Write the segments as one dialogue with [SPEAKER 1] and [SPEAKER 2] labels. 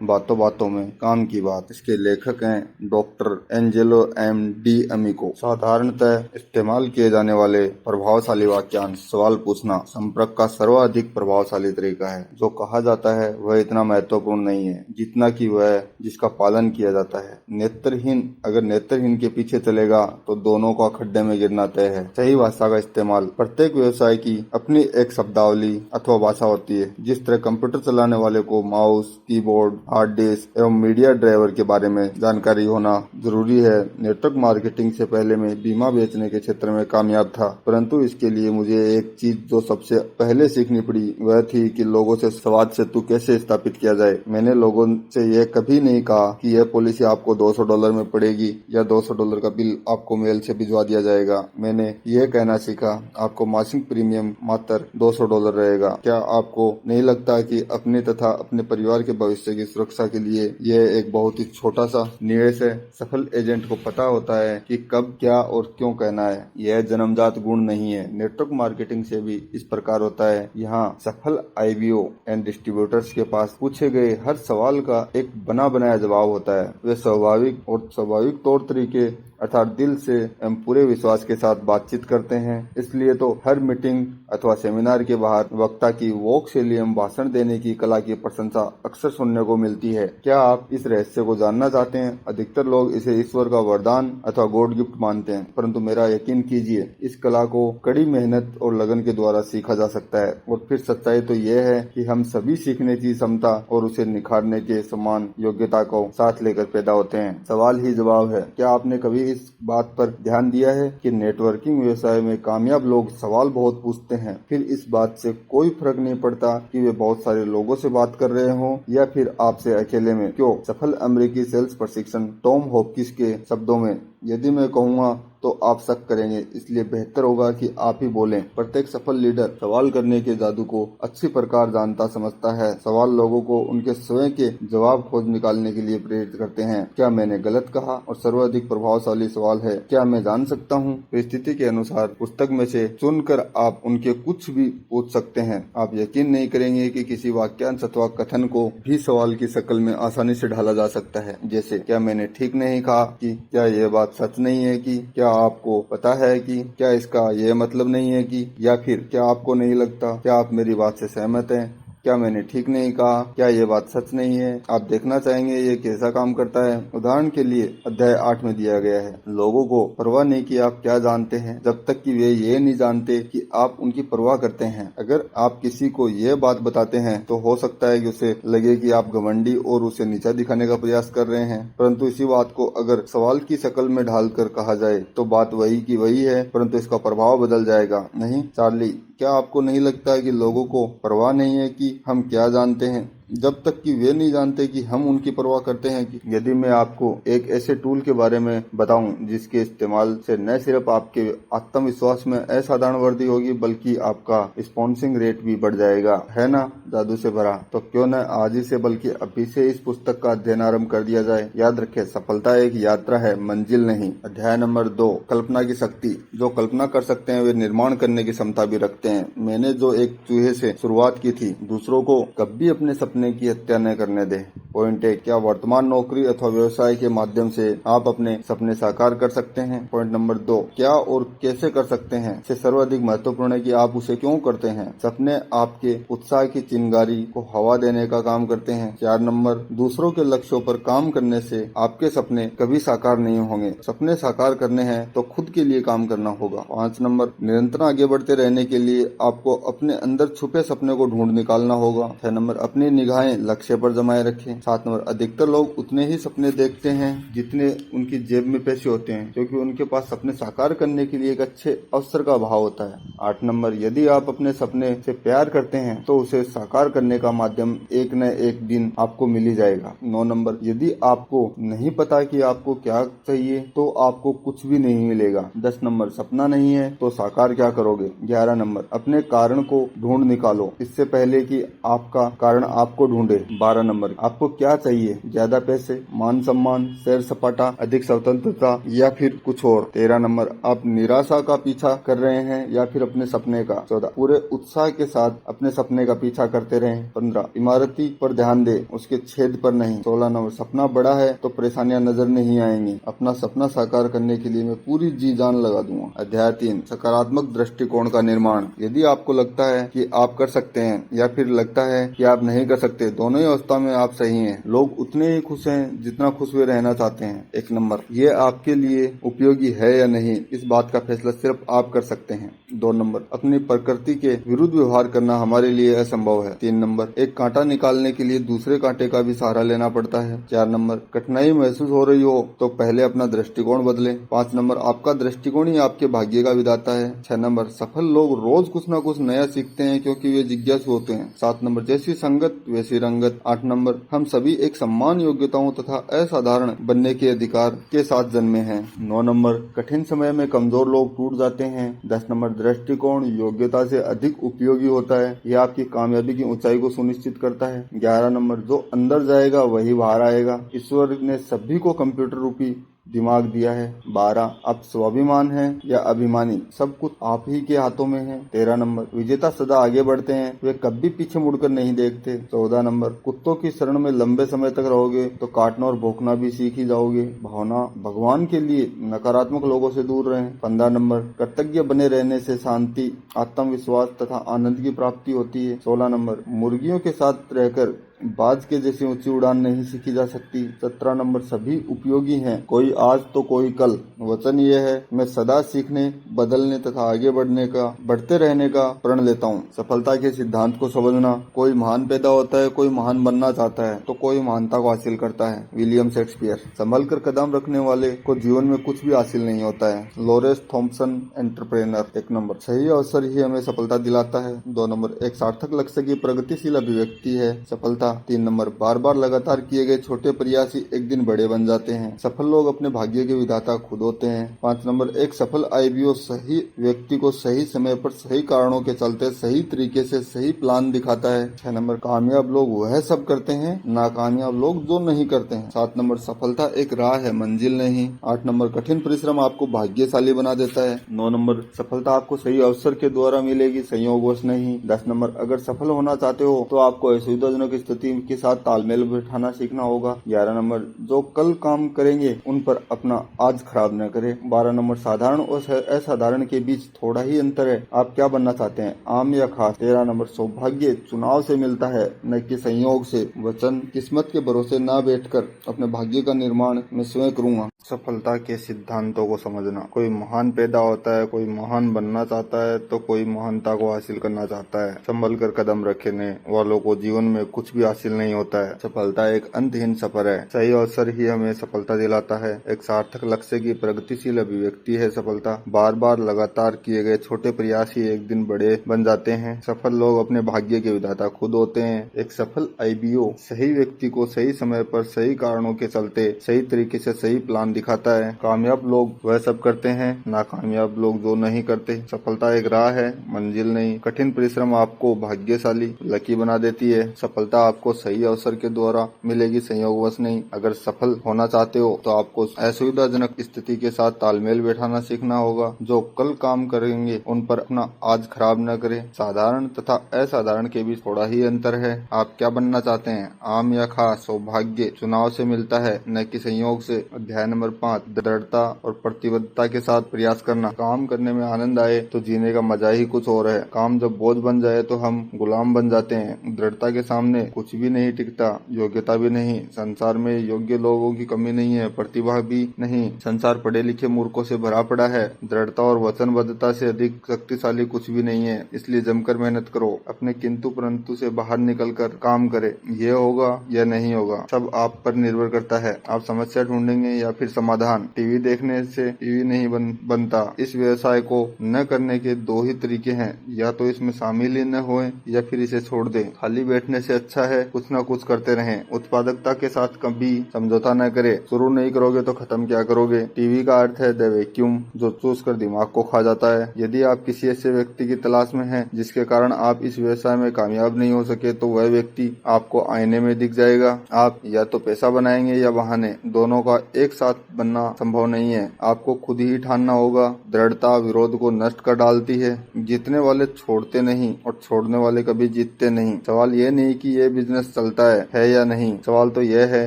[SPEAKER 1] बातों बातों में काम की बात। इसके लेखक हैं डॉक्टर एंजेलो एम डी अमिको। साधारणतः इस्तेमाल किए जाने वाले प्रभावशाली वाक्यांश। सवाल पूछना संपर्क का सर्वाधिक प्रभावशाली तरीका है। जो कहा जाता है वह इतना महत्वपूर्ण नहीं है जितना कि वह जिसका पालन किया जाता है। नेत्रहीन अगर नेत्रहीन के पीछे चलेगा तो दोनों का खड्डे में गिरना तय है। सही भाषा का इस्तेमाल। प्रत्येक व्यवसाय की अपनी एक शब्दावली अथवा भाषा होती है। जिस तरह कंप्यूटर चलाने वाले को माउस, कीबोर्ड, हार्ड डिस्क एवं मीडिया ड्राइवर के बारे में जानकारी होना जरूरी है। नेटवर्क मार्केटिंग से पहले मैं बीमा बेचने के क्षेत्र में कामयाब था, परंतु इसके लिए मुझे एक चीज जो सबसे पहले सीखनी पड़ी वह थी कि लोगों से संवाद सेतु कैसे स्थापित किया जाए। मैंने लोगों से यह कभी नहीं कहा कि यह पॉलिसी आपको $200 में पड़ेगी या $200 का बिल आपको मेल से भिजवा दिया जाएगा। मैंने यह कहना सीखा, आपको मासिक प्रीमियम मात्र $200 रहेगा। क्या आपको नहीं लगता कि अपने तथा अपने परिवार के भविष्य की सुरक्षा के लिए यह एक बहुत ही छोटा सा निवेश है? सफल एजेंट को पता होता है कि कब, क्या और क्यों कहना है। यह जन्मजात गुण नहीं है। नेटवर्क मार्केटिंग से भी इस प्रकार होता है। यहाँ सफल आईबीओ एंड डिस्ट्रीब्यूटर्स के पास पूछे गए हर सवाल का एक बना बनाया जवाब होता है। वे स्वाभाविक तौर तरीके अर्थात दिल से एवं पूरे विश्वास के साथ बातचीत करते हैं। इसलिए तो हर मीटिंग अथवा सेमिनार के बाहर वक्ता की वोक शैली एवं भाषण देने की कला की प्रशंसा अक्सर सुनने को मिलती है। क्या आप इस रहस्य को जानना चाहते हैं? अधिकतर लोग इसे ईश्वर का वरदान अथवा गॉड गिफ्ट मानते हैं, परंतु मेरा यकीन कीजिए इस कला को कड़ी मेहनत और लगन के द्वारा सीखा जा सकता है। और फिर सच्चाई तो यह है कि हम सभी सीखने की क्षमता और उसे निखारने के समान योग्यता को साथ लेकर पैदा होते हैं। सवाल ही जवाब है। क्या आपने कभी इस बात पर ध्यान दिया है कि नेटवर्किंग व्यवसाय में कामयाब लोग सवाल बहुत पूछते हैं, फिर इस बात से कोई फर्क नहीं पड़ता कि वे बहुत सारे लोगों से बात कर रहे हों या फिर आपसे अकेले में। क्यों? सफल अमेरिकी सेल्स प्रशिक्षण टॉम हॉपकिंस के शब्दों में यदि मैं कहूँगा तो आप शक करेंगे, इसलिए बेहतर होगा कि आप ही बोलें। प्रत्येक सफल लीडर सवाल करने के जादू को अच्छी प्रकार जानता समझता है। सवाल लोगों को उनके स्वयं के जवाब खोज निकालने के लिए प्रेरित करते हैं। क्या मैंने गलत कहा? और सर्वाधिक प्रभावशाली सवाल है, क्या मैं जान सकता हूँ? परिस्थिति के अनुसार पुस्तक में से चुनकर आप उनके कुछ भी पूछ सकते हैं। आप यकीन नहीं करेंगे कि किसी वाक्यांश अथवा कथन को भी सवाल की शक्ल में आसानी से ढाला जा सकता है। जैसे, क्या मैंने ठीक नहीं कहा? कि क्या यह बात सच नहीं है? कि क्या आपको पता है? कि क्या इसका यह मतलब नहीं है? कि या फिर क्या आपको नहीं लगता? क्या आप मेरी बात से सहमत हैं? क्या मैंने ठीक नहीं कहा? क्या यह बात सच नहीं है? आप देखना चाहेंगे ये कैसा काम करता है। उदाहरण के लिए अध्याय 8 में दिया गया है, लोगों को परवाह नहीं कि आप क्या जानते हैं जब तक कि वे ये नहीं जानते कि आप उनकी परवाह करते हैं। अगर आप किसी को यह बात बताते हैं तो हो सकता है कि उसे लगे कि आप घमंडी और उसे नीचा दिखाने का प्रयास कर रहे हैं, परंतु इसी बात को अगर सवाल की शक्ल में ढालकर कहा जाए तो बात वही की वही है, परंतु इसका प्रभाव बदल जाएगा। नहीं चार्ली, क्या आपको नहीं लगता है कि लोगों को परवाह नहीं है कि हम क्या जानते हैं जब तक कि वे नहीं जानते कि हम उनकी परवाह करते हैं? कि यदि मैं आपको एक ऐसे टूल के बारे में बताऊं जिसके इस्तेमाल से न सिर्फ आपके आत्मविश्वास में असाधारण वृद्धि होगी बल्कि आपका स्पॉन्सिंग रेट भी बढ़ जाएगा, है ना जादू से भरा? तो क्यों न आज ही से बल्कि अभी से इस पुस्तक का अध्ययन आरंभ कर दिया जाए। याद रखें, सफलता एक यात्रा है, मंजिल नहीं। अध्याय नंबर 2, कल्पना की शक्ति। जो कल्पना कर सकते हैं वे निर्माण करने की क्षमता भी रखते हैं। मैंने जो एक चूहे से शुरुआत की थी, दूसरों को कभी अपने सपने की हत्या न करने दे। पॉइंट 1, क्या वर्तमान नौकरी अथवा व्यवसाय के माध्यम से आप अपने सपने साकार कर सकते हैं? पॉइंट नंबर 2, क्या और कैसे कर सकते हैं? इससे सर्वाधिक महत्वपूर्ण है कि आप उसे क्यों करते हैं। सपने आपके उत्साह की चिंगारी को हवा देने का काम करते हैं। 4 नंबर, दूसरों के लक्ष्यों पर काम करने से आपके सपने कभी साकार नहीं होंगे। सपने साकार करने हैं तो खुद के लिए काम करना होगा। 5 नंबर, निरंतर आगे बढ़ते रहने के लिए आपको अपने अंदर छुपे सपने को ढूंढ निकालना होगा। 6 नंबर, अपनी निगाहें लक्ष्य पर जमाए रखें। 7 नंबर, अधिकतर लोग उतने ही सपने देखते हैं जितने उनकी जेब में पैसे होते हैं, क्योंकि उनके पास सपने साकार करने के लिए एक अच्छे अवसर का अभाव होता है। 8 नंबर, यदि आप अपने सपने से प्यार करते हैं तो उसे साकार करने का माध्यम एक न एक दिन आपको मिल ही जाएगा। 9 नंबर, यदि आपको नहीं पता कि आपको क्या चाहिए तो आपको कुछ भी नहीं मिलेगा। 10 नंबर, सपना नहीं है तो साकार क्या करोगे। 11 नंबर, अपने कारण को ढूंढ निकालो इससे पहले कि आपका कारण आपको आपको ढूंढे। 12 नंबर, आपको क्या चाहिए? ज्यादा पैसे, मान सम्मान, सैर सपाटा, अधिक स्वतंत्रता या फिर कुछ और। 13 नंबर, आप निराशा का पीछा कर रहे हैं या फिर अपने सपने का। 14, पूरे उत्साह के साथ अपने सपने का पीछा करते रहें। 15, इमारती पर ध्यान दे, उसके छेद पर नहीं। 16 नंबर, सपना बड़ा है तो परेशानियां नजर नहीं आएंगी। अपना सपना साकार करने के लिए मैं पूरी जी जान लगा दूंगा। अध्याय 3, सकारात्मक दृष्टिकोण का निर्माण। यदि आपको लगता है कि आप कर सकते हैं या फिर लगता है कि आप नहीं कर सकते, दोनों ही अवस्था में आप सही हैं। लोग उतने ही खुश हैं जितना खुश वे रहना चाहते हैं। 1 नंबर, ये आपके लिए उपयोगी है या नहीं, इस बात का फैसला सिर्फ आप कर सकते हैं। 2 नंबर, अपनी प्रकृति के विरुद्ध व्यवहार करना हमारे लिए असंभव है। 3 नंबर, एक कांटा निकालने के लिए दूसरे कांटे का भी सहारा लेना पड़ता है। 4 नंबर, कठिनाई महसूस हो रही हो तो पहले अपना दृष्टिकोण बदलें। 5 नंबर, आपका दृष्टिकोण ही आपके भाग्य का विधाता है। 6 नंबर, सफल लोग रोज कुछ न कुछ नया सीखते हैं क्योंकि वे जिज्ञासु होते हैं। 7 नंबर, जैसी संगत वैसी रंगत। 8 नंबर, हम सभी एक सम्मान योग्यताओं तथा असाधारण बनने के अधिकार के साथ जन्मे हैं। 9 नंबर, कठिन समय में कमजोर लोग टूट जाते हैं। 10 नंबर, दृष्टिकोण योग्यता से अधिक उपयोगी होता है, यह आपकी कामयाबी की ऊंचाई को सुनिश्चित करता है। 11 नंबर, जो अंदर जाएगा वही बाहर आएगा। ईश्वर ने सभी को कंप्यूटर रूपी दिमाग दिया है। 12, आप स्वाभिमान हैं या अभिमानी, सब कुछ आप ही के हाथों में है। 13 नंबर, विजेता सदा आगे बढ़ते हैं, वे कभी पीछे मुड़कर नहीं देखते। 14 नंबर, कुत्तों की शरण में लंबे समय तक रहोगे तो काटना और भौंकना भी सीख ही जाओगे। भावना भगवान के लिए नकारात्मक लोगों से दूर रहें। 15 नंबर, कृतज्ञ बने रहने से शांति, आत्मविश्वास तथा आनंद की प्राप्ति होती है। 16 नंबर, मुर्गियों के साथ रहकर बाज के जैसी ऊंची उड़ान नहीं सीखी जा सकती। 17 नंबर, सभी उपयोगी हैं, कोई आज तो कोई कल। वचन ये है, मैं सदा सीखने, बदलने तथा आगे बढ़ते रहने का प्रण लेता हूँ। सफलता के सिद्धांत को समझना, कोई महान पैदा होता है, कोई महान बनना चाहता है तो कोई महानता को हासिल करता है। William Shakespeare. संभल कर कदम रखने वाले को जीवन में कुछ भी हासिल नहीं होता है। Lawrence Thompson, entrepreneur. 1 नंबर, सही अवसर ही हमें सफलता दिलाता है। 2 नंबर, एक सार्थक लक्ष्य की प्रगतिशील अभिव्यक्ति है सफलता। 3 नंबर, बार बार लगातार किए गए छोटे प्रयास ही एक दिन बड़े बन जाते हैं। सफल लोग अपने भाग्य के विधाता खुद होते हैं। 5 नंबर, एक सफल आईबीओ सही व्यक्ति को सही समय पर सही कारणों के चलते सही तरीके से सही प्लान दिखाता है। 6 नंबर, कामयाब लोग वह सब करते हैं, नाकामयाब लोग जो नहीं करते हैं। 7 नंबर, सफलता एक राह है, मंजिल नहीं। 8 नंबर, कठिन परिश्रम आपको भाग्यशाली बना देता है। 9 नंबर, सफलता आपको सही अवसर के द्वारा मिलेगी, संयोगवश नहीं। 10 नंबर, अगर सफल होना चाहते हो तो आपको असुविधाजनक स्थिति के साथ तालमेल बिठाना सीखना होगा। 11 नंबर, जो कल काम करेंगे उन पर अपना आज खराब न करें। 12 नंबर, साधारण और असाधारण के बीच थोड़ा ही अंतर है, आप क्या बनना चाहते हैं, आम या खास। 13 नंबर, सौभाग्य चुनाव से मिलता है न कि संयोग से। वचन, किस्मत के भरोसे न बैठकर अपने भाग्य का निर्माण मैं स्वयं करूंगा। सफलता के सिद्धांतों को समझना, कोई महान पैदा होता है, कोई महान बनना चाहता है तो कोई महानता को हासिल करना चाहता है। संभल कर कदम रखने वालों को जीवन में कुछ भी हासिल नहीं होता है। सफलता एक अंतहीन सफर है, सही अवसर ही हमें सफलता दिलाता है। एक सार्थक लक्ष्य की प्रगतिशील अभिव्यक्ति है सफलता। बार बार लगातार किए गए छोटे प्रयास ही एक दिन बड़े बन जाते हैं। सफल लोग अपने भाग्य के विधाता खुद होते हैं। एक सफल आईबीओ सही व्यक्ति को सही समय पर सही कारणों के चलते सही तरीके से सही प्लान दिखाता है। कामयाब लोग वह सब करते हैं, नाकामयाब लोग जो नहीं करते। सफलता एक राह है, मंजिल नहीं। कठिन परिश्रम आपको भाग्यशाली, लकी बना देती है। सफलता आपको सही अवसर के द्वारा मिलेगी, संयोगवश नहीं। अगर सफल होना चाहते हो तो आपको असुविधाजनक स्थिति के साथ तालमेल बैठाना सीखना होगा। जो कल काम करेंगे उन पर अपना आज खराब न करें। साधारण तथा असाधारण के बीच थोड़ा ही अंतर है, आप क्या बनना चाहते हैं, आम या खास। सौभाग्य चुनाव से मिलता है न कि संयोग से। अध्याय नंबर 5, दृढ़ता और प्रतिबद्धता के साथ प्रयास करना। काम करने में आनंद आए तो जीने का मजा ही कुछ और है। काम जब बोझ बन जाए तो हम गुलाम बन जाते हैं। दृढ़ता के सामने कुछ भी नहीं टिकता, योग्यता भी नहीं। संसार में योग्य लोगों की कमी नहीं है, प्रतिभा भी नहीं। संसार पढ़े लिखे मूर्खों से भरा पड़ा है। दृढ़ता और वचनबद्धता से अधिक शक्तिशाली कुछ भी नहीं है। इसलिए जमकर मेहनत करो, अपने किंतु परंतु से बाहर निकलकर काम करे। ये होगा या नहीं होगा सब आप पर निर्भर करता है। आप समस्या ढूंढेंगे या फिर फिर समाधान। टीवी देखने से टीवी नहीं बनता। इस व्यवसाय को न करने के दो ही तरीके हैं, या तो इसमें शामिल ही न होएं या फिर इसे छोड़ दें। खाली बैठने से अच्छा है कुछ न कुछ करते रहें। उत्पादकता के साथ कभी समझौता न करें। शुरू नहीं करोगे तो खत्म क्या करोगे। टीवी का अर्थ है द वैक्यूम, जो चूस कर दिमाग को खा जाता है। यदि आप किसी ऐसे व्यक्ति की तलाश में हैं जिसके कारण आप इस व्यवसाय में कामयाब नहीं हो सके, तो वह व्यक्ति आपको आईने में दिख जाएगा। आप या तो पैसा बनाएंगे या बहाने, दोनों का एक साथ बनना संभव नहीं है। आपको खुद ही ठानना होगा। दृढ़ता विरोध को नष्ट कर डालती है। जीतने वाले छोड़ते नहीं और छोड़ने वाले कभी जीतते नहीं। सवाल यह नहीं कि यह बिजनेस चलता है या नहीं, सवाल तो यह है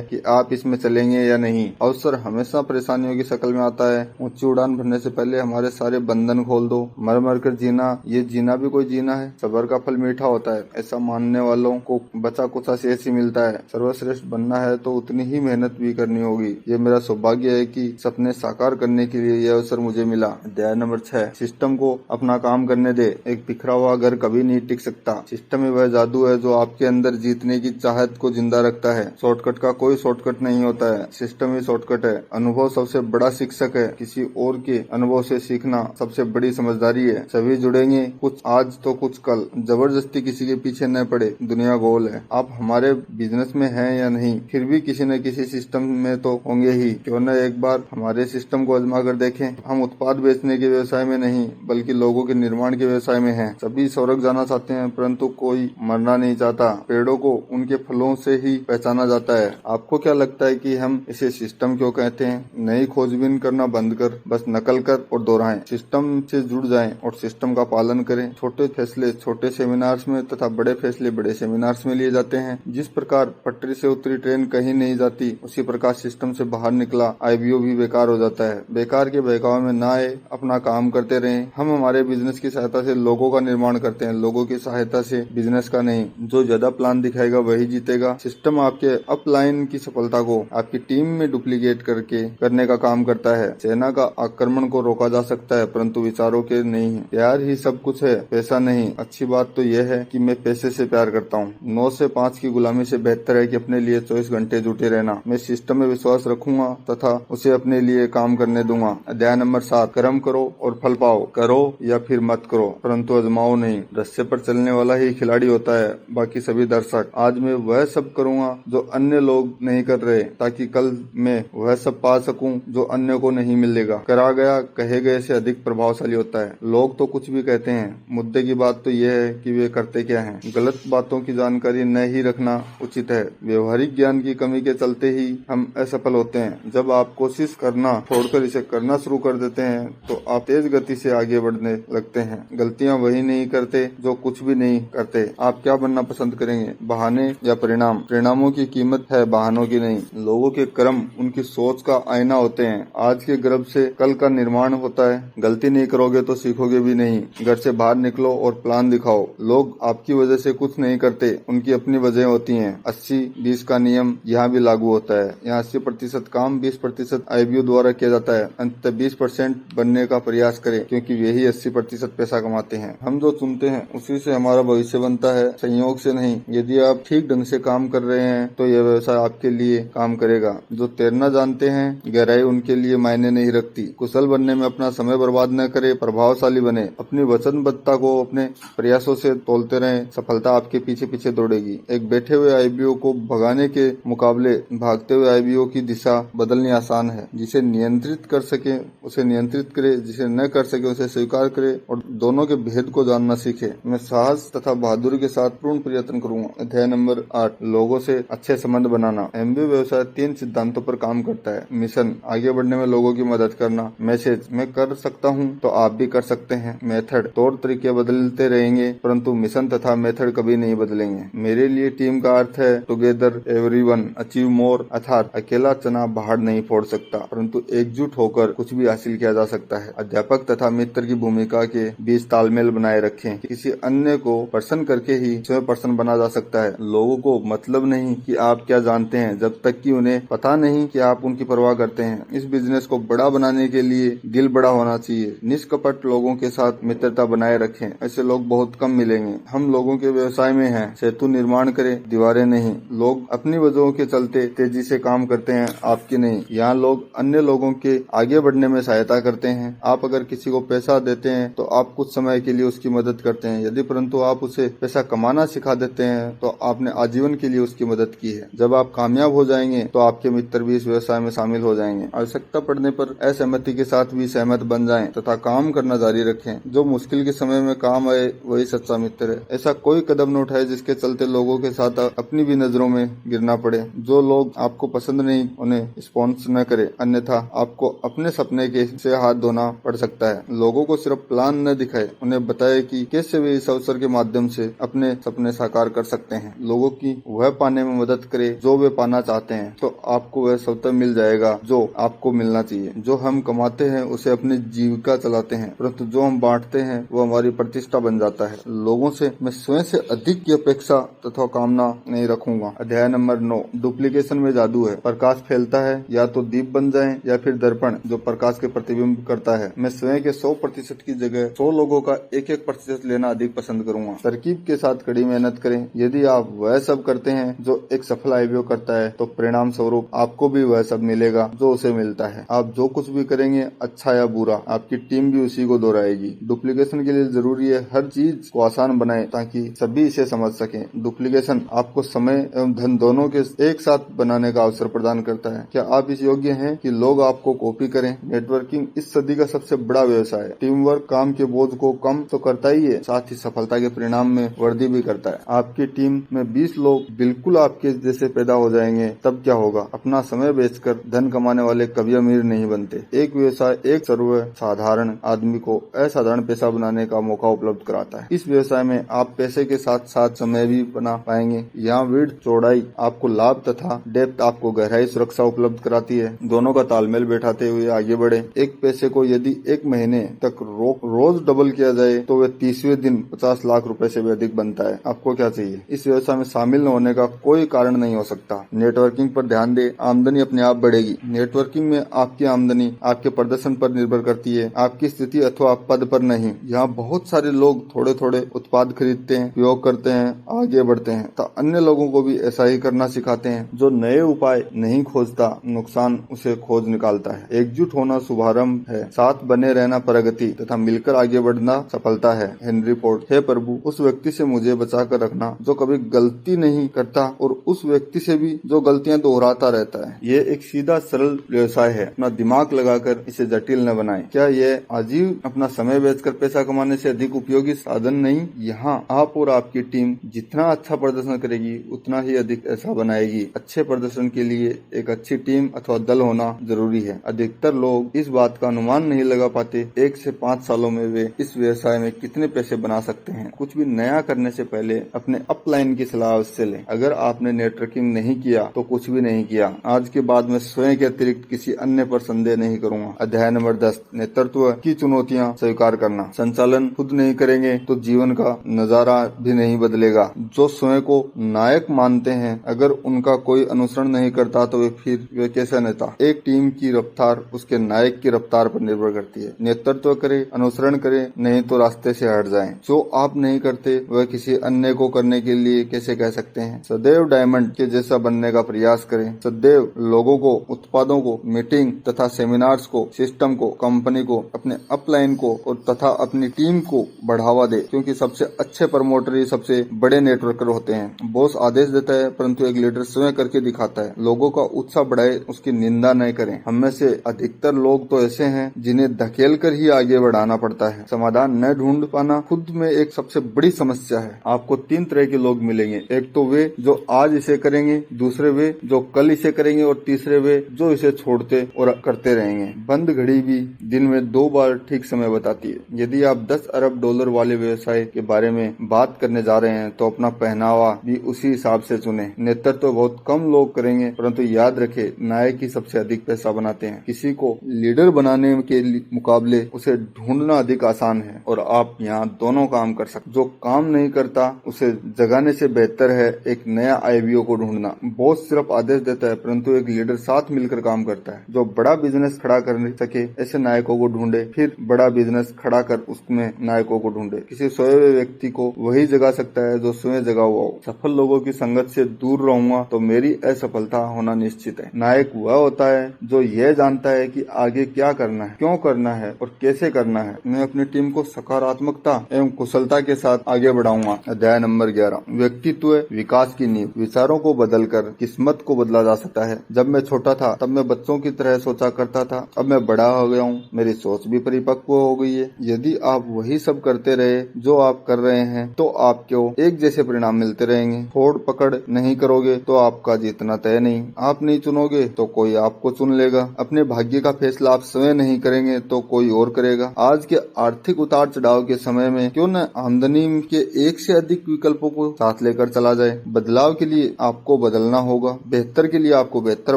[SPEAKER 1] कि आप इसमें चलेंगे या नहीं। अवसर हमेशा परेशानियों की शक्ल में आता है। ऊंची उड़ान भरने से पहले हमारे सारे बंधन खोल दो। मर मर कर जीना, ये जीना भी कोई जीना है। सब्र का फल मीठा होता है, ऐसा मानने वालों को बचा कुचा शेष ही मिलता है। सर्वश्रेष्ठ बनना है तो उतनी ही मेहनत भी करनी होगी। ये मेरा सौभाग्य है कि सपने साकार करने के लिए यह अवसर मुझे मिला। अध्याय नंबर 6, सिस्टम को अपना काम करने दे। एक बिखरा हुआ घर कभी नहीं टिक सकता। सिस्टम में वह जादू है जो आपके अंदर जीतने की चाहत को जिंदा रखता है। शॉर्टकट का कोई शॉर्टकट नहीं होता है, सिस्टम ही शॉर्टकट है। अनुभव सबसे बड़ा शिक्षक है। किसी और के अनुभव से सीखना सबसे बड़ी समझदारी है। सभी जुड़ेंगे, कुछ आज तो कुछ कल। जबरदस्ती किसी के पीछे न पड़े, दुनिया गोल है। आप हमारे बिजनेस में हैं या नहीं, फिर भी किसी न किसी सिस्टम में तो होंगे ही। क्यों न एक बार हमारे सिस्टम को आजमा कर देखें। हम उत्पाद बेचने के व्यवसाय में नहीं, बल्कि लोगों के निर्माण के व्यवसाय में हैं। सभी स्वर्ग जाना चाहते हैं, परंतु कोई मरना नहीं चाहता। पेड़ों को उनके फलों से ही पहचाना जाता है। आपको क्या लगता है कि हम इसे सिस्टम क्यों कहते हैं? नई खोजबीन करना बंद कर, बस नकल कर और दोहराएं। सिस्टम से जुड़ जाएं और सिस्टम का पालन करें। छोटे फैसले छोटे सेमिनार्स में तथा बड़े फैसले बड़े सेमिनार्स में लिए जाते हैं। जिस प्रकार पटरी से उतरी ट्रेन कहीं नहीं जाती, उसी प्रकार सिस्टम से बाहर निकला आईबीओ भी बेकार हो जाता है। बेकार के बहकावे में ना आए, अपना काम करते रहें। हम हमारे बिजनेस की सहायता से लोगों का निर्माण करते हैं, लोगों की सहायता से बिजनेस का नहीं। जो ज्यादा प्लान दिखाएगा वही जीतेगा। सिस्टम आपके अपलाइन की सफलता को आपकी टीम में डुप्लीकेट करने का काम करता है। सेना का आक्रमण को रोका जा सकता है, परंतु विचारों के नहीं। प्यार ही सब कुछ है, पैसा नहीं। अच्छी बात तो यह है कि मैं पैसे से प्यार करता हूँ। 9 से 5 की गुलामी से बेहतर है कि अपने लिए 24 घंटे जुटे रहना। मैं सिस्टम में विश्वास रखूंगा तथा उसे अपने लिए काम करने दूंगा। अध्याय नंबर 7, कर्म करो और फल पाओ। करो या फिर मत करो, परंतु आजमाओ नहीं। रस्से पर चलने वाला ही खिलाड़ी होता है, बाकी सभी दर्शक। आज मैं वह सब करूंगा जो अन्य लोग नहीं कर रहे, ताकि कल मैं वह सब पा सकूं जो अन्य को नहीं मिलेगा। करा गया कहे गए से अधिक प्रभावशाली होता है। लोग तो कुछ भी कहते हैं, मुद्दे की बात तो यह है कि वे करते क्या हैं। गलत बातों की जानकारी न ही रखना उचित है। व्यवहारिक ज्ञान की कमी के चलते ही हम असफल होते हैं। जब आप कोशिश करना छोड़कर इसे करना शुरू कर देते हैं तो आप तेज गति से आगे बढ़ने लगते हैं। गलतियां वही नहीं करते जो कुछ भी नहीं करते। आप क्या बनना पसंद करेंगे, बहाने या परिणाम? परिणामों की कीमत है, बहानों की नहीं। लोगों के कर्म उनकी सोच का आईना होते हैं। आज के गर्भ से कल का निर्माण होता है। गलती नहीं करोगे तो सीखोगे भी नहीं। घर से बाहर निकलो और प्लान दिखाओ। लोग आपकी वजह से कुछ नहीं करते, उनकी अपनी वजह होती हैं। 80-20 का नियम यहाँ भी लागू होता है। यहाँ 80% काम 20% आईबीओ द्वारा किया जाता है। अंततः 20% बनने का प्रयास करें, क्योंकि वे ही 80% पैसा कमाते हैं। हम जो चुनते हैं उसी से हमारा भविष्य बनता है, संयोग से नहीं। यदि आप ठीक ढंग से काम कर रहे हैं तो यह व्यवसाय आपके लिए काम करेगा। जो तैरना जानते हैं, गहराई उनके लिए मायने नहीं रखती। कुशल बनने में अपना समय बर्बाद न करें, प्रभावशाली बने। अपनी वचनबद्धता को अपने प्रयासों से तोलते रहें, सफलता आपके पीछे पीछे दौड़ेगी। एक बैठे हुए आईबीओ को भगाने के मुकाबले भागते हुए आईबीओ की दिशा बदलनी आसान है। जिसे नियंत्रित कर सके उसे नियंत्रित करे, जिसे न कर सके उसे स्वीकार करे और दोनों के भेद को जानना सीखे। मैं साहस तथा बहादुरी के साथ पूर्ण प्रयत्न करूंगा। अध्याय नंबर 8, लोगों से अच्छे संबंध बनाना। एमबीए व्यवसाय 3 सिद्धांतों पर काम करता है। मिशन, आगे बढ़ने में लोगों की मदद करना। मैसेज, मैं कर सकता हूँ तो आप भी कर सकते हैं। मेथड, तौर तरीके बदलते रहेंगे, परंतु मिशन तथा मेथड कभी नहीं बदलेंगे। मेरे लिए टीम का अर्थ है टुगेदर एवरीवन अचीव मोर, अर्थात अकेला चना पहाड़ नहीं फोड़ सकता, परंतु एकजुट होकर कुछ भी हासिल किया जा सकता है। अध्यापक तथा मित्र की भूमिका के बीच तालमेल बनाए रखें। किसी अन्य को प्रसन्न करके ही स्वयं प्रसन्न बना जा सकता है। लोगों को मतलब नहीं कि आप क्या जानते हैं, जब तक कि उन्हें पता नहीं कि आप उनकी परवाह करते हैं। इस बिजनेस को बड़ा बनाने के लिए दिल बड़ा होना चाहिए। निष्कपट लोगों के साथ मित्रता बनाए रखें, ऐसे लोग बहुत कम मिलेंगे। हम लोगों के व्यवसाय में हैं, सेतु निर्माण करें, दीवारें नहीं। लोग अपनी वजहों के चलते तेजी से काम करते हैं, आपकी नहीं। यहाँ लोग अन्य लोगों के आगे बढ़ने में सहायता करते हैं। आप अगर किसी को पैसा देते हैं तो आप कुछ समय के लिए उसकी मदद करते हैं, यदि परंतु आप उसे पैसा कमाना सिखा देते हैं तो आपने आजीवन के लिए उसकी मदद की है। जब आप कामयाब हो जाएंगे तो आपके मित्र भी इस व्यवसाय में शामिल हो जाएंगे। आवश्यकता पड़ने पर असहमति के साथ भी सहमत बन जाएं तथा काम करना जारी रखें। जो मुश्किल के समय में काम आए वही सच्चा मित्र है। ऐसा कोई कदम न उठाए जिसके चलते लोगों के साथ अपनी भी नजरों में गिरना पड़े। जो लोग आपको पसंद नहीं उन्हें स्पॉन्सर न करे, अन्यथा आपको अपने सपने के से हाथ धोना पड़ सकता है। लोगों को सिर्फ प्लान न दिखाए, उन्हें बताए कि कैसे वे इस अवसर के माध्यम से अपने सपने साकार कर सकते हैं। लोगों की वह पाने में मदद करे जो वे पाना चाहते हैं, तो आपको वह स्वतः मिल जाएगा जो आपको मिलना चाहिए। जो हम कमाते हैं उसे अपनी जीविका चलाते हैं, परंतु जो हम बांटते हैं वो हमारी प्रतिष्ठा बन जाता है। लोगों से मैं स्वयं से अधिक की अपेक्षा तथा कामना नहीं रखूंगा। अध्याय नंबर 9, डुप्लीकेशन में जादू है। प्रकाश फैलता है, या तो दीप बन जाए या फिर दर्पण जो प्रकाश के प्रतिबिंब करता है। मैं स्वयं के 100% की जगह 100 लोगों का 1-1% लेना अधिक पसंद करूंगा। तरकीब के साथ कड़ी मेहनत करें। यदि आप वह सब करते हैं जो एक सफल आईपीओ करता है तो परिणाम स्वरूप आपको भी वह सब मिलेगा जो उसे मिलता है। आप जो कुछ भी करेंगे, अच्छा या बुरा, आपकी टीम भी उसी को दोहराएगी। डुप्लीकेशन के लिए जरूरी है हर चीज को आसान बनाएं ताकि सभी इसे समझ सकें। डुप्लीकेशन आपको समय एवं धन दोनों के एक साथ बनाने का अवसर प्रदान करता है। क्या आप इस योग्य हैं कि लोग आपको कॉपी करें? नेटवर्किंग इस सदी का सबसे बड़ा व्यवसाय है। टीम वर्क काम के बोझ को कम तो करता ही है, साथ ही सफलता के परिणाम में वृद्धि भी करता है। आपकी टीम में 20 लोग बिल्कुल आपके जैसे पैदा हो जाएंगे, तब क्या होगा? अपना समय बेचकर धन कमाने वाले कभी अमीर नहीं बनते। एक व्यवसाय एक सर्वसाधारण आदमी को असाधारण पैसा बनाने का मौका उपलब्ध कराता है। इस व्यवसाय में आप पैसे के साथ साथ समय भी बना पाएंगे। यहाँ विड्थ चौड़ाई आपको लाभ तथा डेप्थ आपको गहराई सुरक्षा उपलब्ध कराती है। दोनों का तालमेल बैठाते हुए आगे बढ़े। एक पैसे को यदि एक महीने तक रोज डबल किया जाए तो वह 30वें दिन 50 लाख रुपए से भी अधिक बनता है। आपको क्या चाहिए? इस व्यवसाय में शामिल न होने का कोई कारण नहीं हो सकता। नेटवर्किंग पर ध्यान दे, आमदनी अपने आप बढ़ेगी। नेटवर्किंग में आपकी आमदनी आपके प्रदर्शन पर निर्भर करती है, आपकी स्थिति अथवा पद पर नहीं। यहाँ बहुत सारे लोग थोड़े थोड़े उत्पाद खरीदते हैं, उपयोग करते हैं, आगे बढ़ते हैं, तो अन्य लोगों को भी ऐसा ही करना सिखाते हैं। जो नए उपाय नहीं खोजता, नुकसान उसे खोज निकालता है। एकजुट होना शुभारंभ है, साथ बने रहना प्रगति तथा मिलकर आगे बढ़ना सफलता है। Henry Ford. हे प्रभु, उस व्यक्ति से मुझे बचा कर रखना जो कभी गलती नहीं करता और उस व्यक्ति से भी जो गलतियां दोहराता रहता है। ये एक सीधा सरल व्यवसाय है, अपना दिमाग लगाकर इसे जटिल न बनाएं। क्या यह आजीव अपना समय बेचकर पैसा कमाने से अधिक उपयोगी साधन नहीं? यहाँ आप और आपकी टीम जितना अच्छा प्रदर्शन करेगी उतना ही अधिक पैसा बनाएगी। अच्छे प्रदर्शन के लिए एक अच्छी टीम अथवा दल होना जरूरी है। अधिकतर लोग इस बात का अनुमान नहीं लगा पाते 1 से 5 सालों में वे इस व्यवसाय में कितने पैसे बना सकते हैं। कुछ भी नया करने से पहले अपने अपलाइन की सलाह अवश्य लें। अगर आपने नेटवर्किंग नहीं किया तो कुछ भी नहीं किया। आज के बाद मैं स्वयं के अतिरिक्त किसी अन्य पर संदेह नहीं करूंगा। अध्याय नंबर 10, नेतृत्व की चुनौतियां स्वीकार करना। संचालन खुद नहीं करेंगे तो जीवन का नजारा भी नहीं बदलेगा। जो स्वयं को नायक मानते हैं, अगर उनका कोई अनुसरण नहीं करता तो वे कैसा नेता? एक टीम की रफ्तार उसके नायक की रफ्तार पर निर्भर करती है। नेतृत्व करे, अनुसरण करे, नहीं तो रास्ते से हट जाएं। जो आप नहीं करते वह किसी अन्य को करने के लिए कैसे कह सकते हैं? सदैव डायमंड के जैसा बनने का प्रयास करें। सदैव लोगों को, उत्पादों को, मीटिंग तथा सेमिनार्स को, सिस्टम को, कंपनी को, अपने अपलाइन को और तथा अपनी टीम को बढ़ावा दे, क्योंकि सबसे अच्छे प्रमोटर ही सबसे बड़े नेटवर्कर होते हैं। बॉस आदेश देता है परंतु एक लीडर स्वयं करके दिखाता है। लोगों का उत्साह बढ़ाए, उसकी निंदा नहीं करें। हम में से अधिकतर लोग तो ऐसे हैं जिन्हें धकेल कर ही आगे बढ़ाना पड़ता है। समाधान न ढूंढ पाना खुद में एक सबसे बड़ी समस्या है। आपको 3 तरह के लोग मिलेंगे। एक तो वे जो आज इसे करेंगे, दूसरे वे जो कल इसे करेंगे और तीसरे वे जो इसे छोड़ते और करते रहेंगे। बंद घड़ी भी दिन में 2 बार ठीक समय बताती है। यदि आप $10 अरब वाले व्यवसाय के बारे में बात करने जा रहे हैं तो अपना पहनावा भी उसी हिसाब से चुने। नेतृत्व तो बहुत कम लोग करेंगे, परंतु याद रखें, नायक ही सबसे अधिक पैसा बनाते हैं। किसी को लीडर बनाने के मुकाबले उसे ढूंढना अधिक आसान है और आप यहाँ दोनों काम कर सकते। जो काम नहीं करता उसे जगाने से बेहतर है एक नया आईवीओ को ढूंढना। बॉस सिर्फ आदेश देता है परंतु एक लीडर साथ मिलकर काम करता है। जो बड़ा बिजनेस खड़ा कर सके ऐसे नायकों को ढूंढे, फिर बड़ा बिजनेस खड़ा कर उसमें नायकों को ढूंढे। किसी सोए हुए व्यक्ति को वही जगा सकता है जो स्वयं जगा हुआ हो। सफल लोगों की संगत से दूर रहूंगा तो मेरी असफलता होना निश्चित है। नायक वह होता है जो यह जानता है कि आगे क्या करना है, क्यों करना है और कैसे करना है। मैं अपनी टीम को सकारात्मकता एवं कुशलता के साथ आगे बढ़ाऊंगा। अध्याय नंबर 11, व्यक्तित्व विकास की नींव। विचारों को बदलकर किस्मत को बदला जा सकता है। जब मैं छोटा था तब मैं बच्चों की तरह सोचा करता था। अब मैं बड़ा हो गया हूँ, मेरी सोच भी परिपक्व हो गई है। यदि आप वही सब करते रहे जो आप कर रहे हैं तो आपको एक जैसे परिणाम मिलते रहेंगे। फोड़ पकड़ नहीं करोगे तो आपका जीतना तय नहीं। आप नहीं चुनोगे तो कोई आपको चुन लेगा। अपने भाग्य का फैसला आप स्वयं नहीं करेंगे तो कोई और करेगा। आज के आर्थिक उतार चढ़ाव के समय में क्यों न आमदनी के एक से अधिक विकल्पों को साथ लेकर चला जाए। बदलाव के लिए आपको बदलना होगा, बेहतर के लिए आपको बेहतर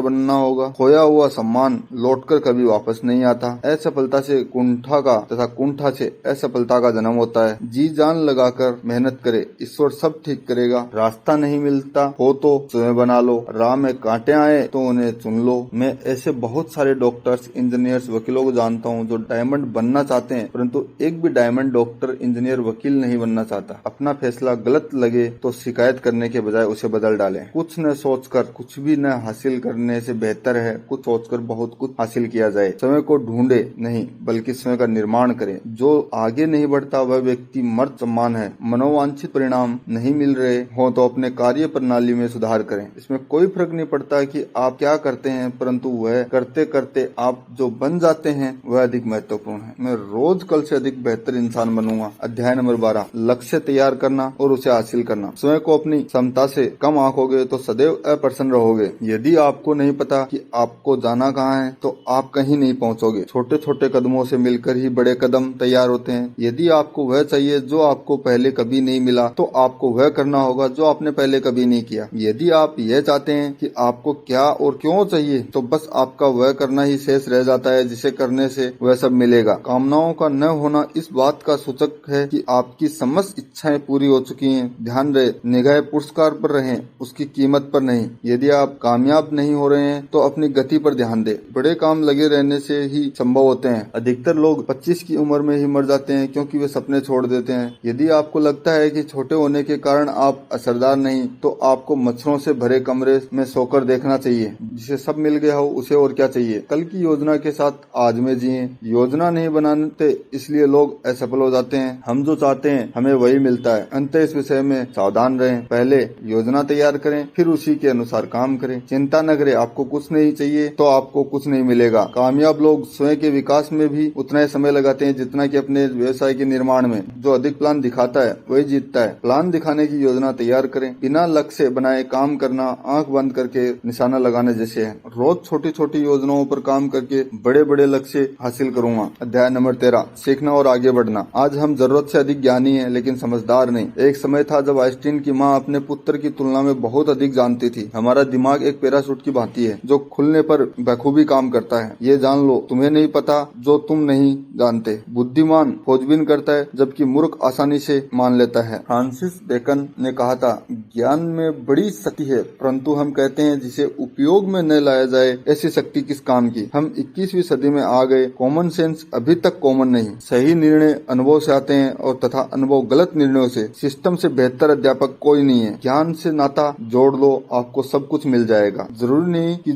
[SPEAKER 1] बनना होगा। खोया हुआ सम्मान लौटकर कभी वापस नहीं आता। असफलता से कुंठा का तथा कुंठा से असफलता का जन्म होता है। जी जान लगाकर मेहनत करे, ईश्वर सब ठीक करेगा। रास्ता नहीं मिलता हो तो स्वयं बना लो। राह में कांटे आए तो उन्हें चुन लो। मैं ऐसे बहुत सारे डॉक्टर्स, इंजीनियर्स, वकीलों को जानता हूँ जो डायमंड बनना चाहते हैं, परंतु एक भी डायमंड डॉक्टर, इंजीनियर, वकील नहीं बनना चाहता। अपना फैसला गलत लगे तो शिकायत करने के बजाय उसे बदल डालें। कुछ न सोचकर कुछ भी न हासिल करने से बेहतर है कुछ सोचकर बहुत कुछ हासिल किया जाए। समय को ढूंढे नहीं बल्कि समय का निर्माण करें। जो आगे नहीं बढ़ता वह व्यक्ति मर्द समान है। मनोवांछित परिणाम नहीं मिल रहे हो तो अपने कार्य प्रणाली में सुधार करें। इसमें कोई फर्क नहीं पड़ता कि आप क्या करते हैं, परंतु वह करते करते आप जो बन जाते हैं वह अधिक महत्वपूर्ण है। मैं रोज कल से अधिक बेहतर इंसान बनूंगा। अध्याय नंबर 12, लक्ष्य तैयार करना और उसे हासिल करना। स्वयं को अपनी क्षमता से कम आंकोगे तो सदैव अप्रसन्न रहोगे। यदि आपको नहीं पता कि आपको जाना कहाँ है तो आप कहीं नहीं पहुँचोगे। छोटे छोटे कदमों से मिलकर ही बड़े कदम तैयार होते हैं। यदि आपको वह चाहिए जो आपको पहले कभी नहीं मिला तो आपको वह करना होगा जो आपने पहले कभी नहीं किया। यदि आप यह चाहते हैं कि आपको क्या और क्यों चाहिए तो बस आपका वह करना ही शेष रह जाता है जिसे करने से वह सब मिलेगा। कामनाओं का न होना इस बात का सूचक है कि आपकी समस्त इच्छाएं पूरी हो चुकी हैं। ध्यान रहे, निगाह पुरस्कार पर रहें, उसकी कीमत पर नहीं। यदि आप कामयाब नहीं हो रहे हैं तो अपनी गति पर ध्यान दें। बड़े काम लगे रहने से ही संभव होते हैं। अधिकतर लोग 25 की उम्र में ही मर जाते हैं क्योंकि वे सपने छोड़ देते हैं। यदि आपको लगता है कि छोटे होने के कारण आप असरदार नहीं तो आपको मच्छरों से भरे कमरे में सोकर देखना चाहिए। जिसे सब मिल गया हो उसे और क्या चाहिए। कल की योजना के साथ आज में जिए। योजना नहीं बनाते इसलिए लोग असफल हो जाते हैं। हम जो चाहते हैं हमें वही मिलता है। अंत इस विषय में सावधान रहें। पहले योजना तैयार करें फिर उसी के अनुसार काम करें। चिंता न करें, आपको कुछ नहीं चाहिए तो आपको कुछ नहीं मिलेगा। कामयाब लोग स्वयं के विकास में भी उतना ही समय लगाते हैं जितना कि अपने व्यवसाय के निर्माण में। जो अधिक प्लान दिखाता है वही जीतता है। प्लान दिखाने की योजना तैयार करें। बिना लक्ष्य बनाए काम करना आंख बंद करके निशाना लगाने जैसे है। रोज छोटी छोटी योजनाओं पर काम करके बड़े बड़े लक्ष्य हासिल करूंगा। अध्याय नंबर 13, सीखना और आगे बढ़ना। आज हम जरूरत से अधिक ज्ञानी हैं लेकिन समझदार नहीं। एक समय था जब आइंस्टीन की माँ अपने पुत्र की तुलना में बहुत अधिक जानती थी। हमारा दिमाग एक पैराशूट की भांति है जो खुलने पर बखूबी काम करता है। ये जान लो, तुम्हें नहीं पता जो तुम नहीं जानते। बुद्धिमान खोजबीन करता है जबकि मूर्ख आसानी से मान लेता है। फ्रांसिस बेकन ने कहा था, ज्ञान में बड़ी शक्ति है परंतु हम कहते हैं जिसे उपयोग में न लाया जाए ऐसी शक्ति किस काम की। हम 21वीं सदी में आ गए। कॉमन सेंस अभी तक कॉमन नहीं। सही निर्णय अनुभव से आते हैं और तथा अनुभव गलत निर्णयों से। सिस्टम से बेहतर अध्यापक कोई नहीं है। ज्ञान से नाता जोड़ लो, आपको सब कुछ मिल जाएगा। जरूरी नहीं कि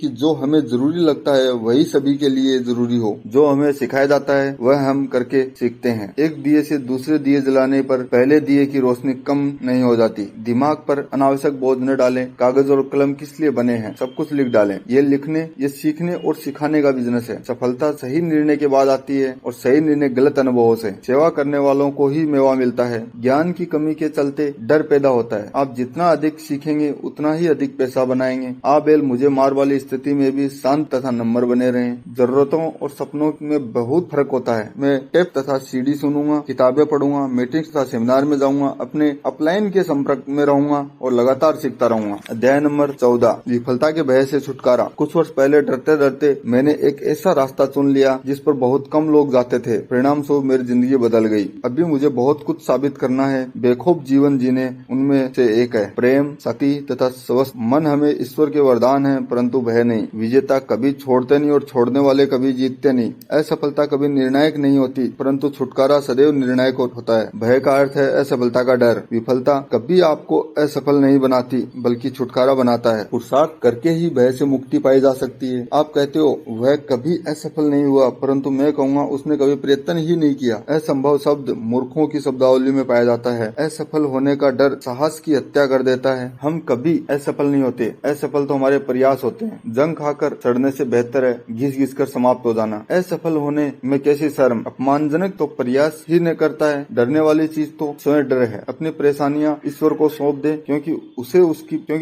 [SPEAKER 1] जो हमें जरूरी लगता है वही सभी के लिए जरूरी हो। जो हमें सिखाया जाता है वह हम करके सीखते हैं। एक दिए से दूसरे दिए जलाने पर पहले दिए की रोशनी कम नहीं हो जाती। दिमाग पर अनावश्यक बोझ न डालें। कागज और कलम किस लिए बने हैं, सब कुछ लिख डालें। ये लिखने, ये सीखने और सिखाने का बिजनेस है। सफलता सही निर्णय के बाद आती है और सही निर्णय गलत अनुभवों से। सेवा करने वालों को ही मेवा मिलता है। ज्ञान की कमी के चलते डर पैदा होता है। आप जितना अधिक सीखेंगे उतना ही अधिक पैसा बनाएंगे। आ बेल मुझे मार वाली स्थिति में भी शांत तथा नम्र बने रहें। जरूरतों और सपनों में बहुत फर्क होता है। मैं टेप तथा सीडी सुनूंगा, किताबें पढ़ूंगा, मीटिंग्स तथा सेमिनार में जाऊंगा, अपने अपलाइन के संपर्क में रहूंगा और लगातार सीखता रहूंगा। अध्याय नंबर 14, विफलता के भय से छुटकारा। कुछ वर्ष पहले डरते डरते मैंने एक ऐसा रास्ता चुन लिया जिस पर बहुत कम लोग जाते थे। परिणाम स्वरूप मेरी जिंदगी बदल गई। अभी मुझे बहुत कुछ साबित करना है। बेखौफ जीवन जीने उनमें से एक है। प्रेम, शक्ति तथा स्वस्थ मन हमें ईश्वर के वरदान है परंतु भय नहीं। विजेता कभी छोड़ते नहीं और छोड़ने वाले कभी जीतते नहीं। असफलता कभी निर्णायक नहीं होती परंतु छुटकारा सदैव निर्णायक होता है। भय का अर्थ है असफलता का डर। विफलता कभी आपको असफल नहीं बनाती बल्कि छुटकारा बनाता है। पुरुषार्थ करके ही भय से मुक्ति पाई जा सकती है। आप कहते हो वह कभी असफल नहीं हुआ, परंतु मैं कहूँगा उसने कभी प्रयत्न ही नहीं किया। असंभव शब्द मूर्खों की शब्दावली में पाया जाता है। असफल होने का डर साहस की हत्या कर देता है। हम कभी असफल नहीं होते, असफल तो हमारे प्रयास होते हैं। जंग खाकर सड़ने से बेहतर है घिस घिस कर समाप्त हो जाना। असफल होने में कैसी शर्म, अपमानजनक तो प्रयास ही नहीं करता है। डरने वाली चीज तो स्वयं डर है। अपनी परेशानियां ईश्वर को सौंप दे, क्योंकि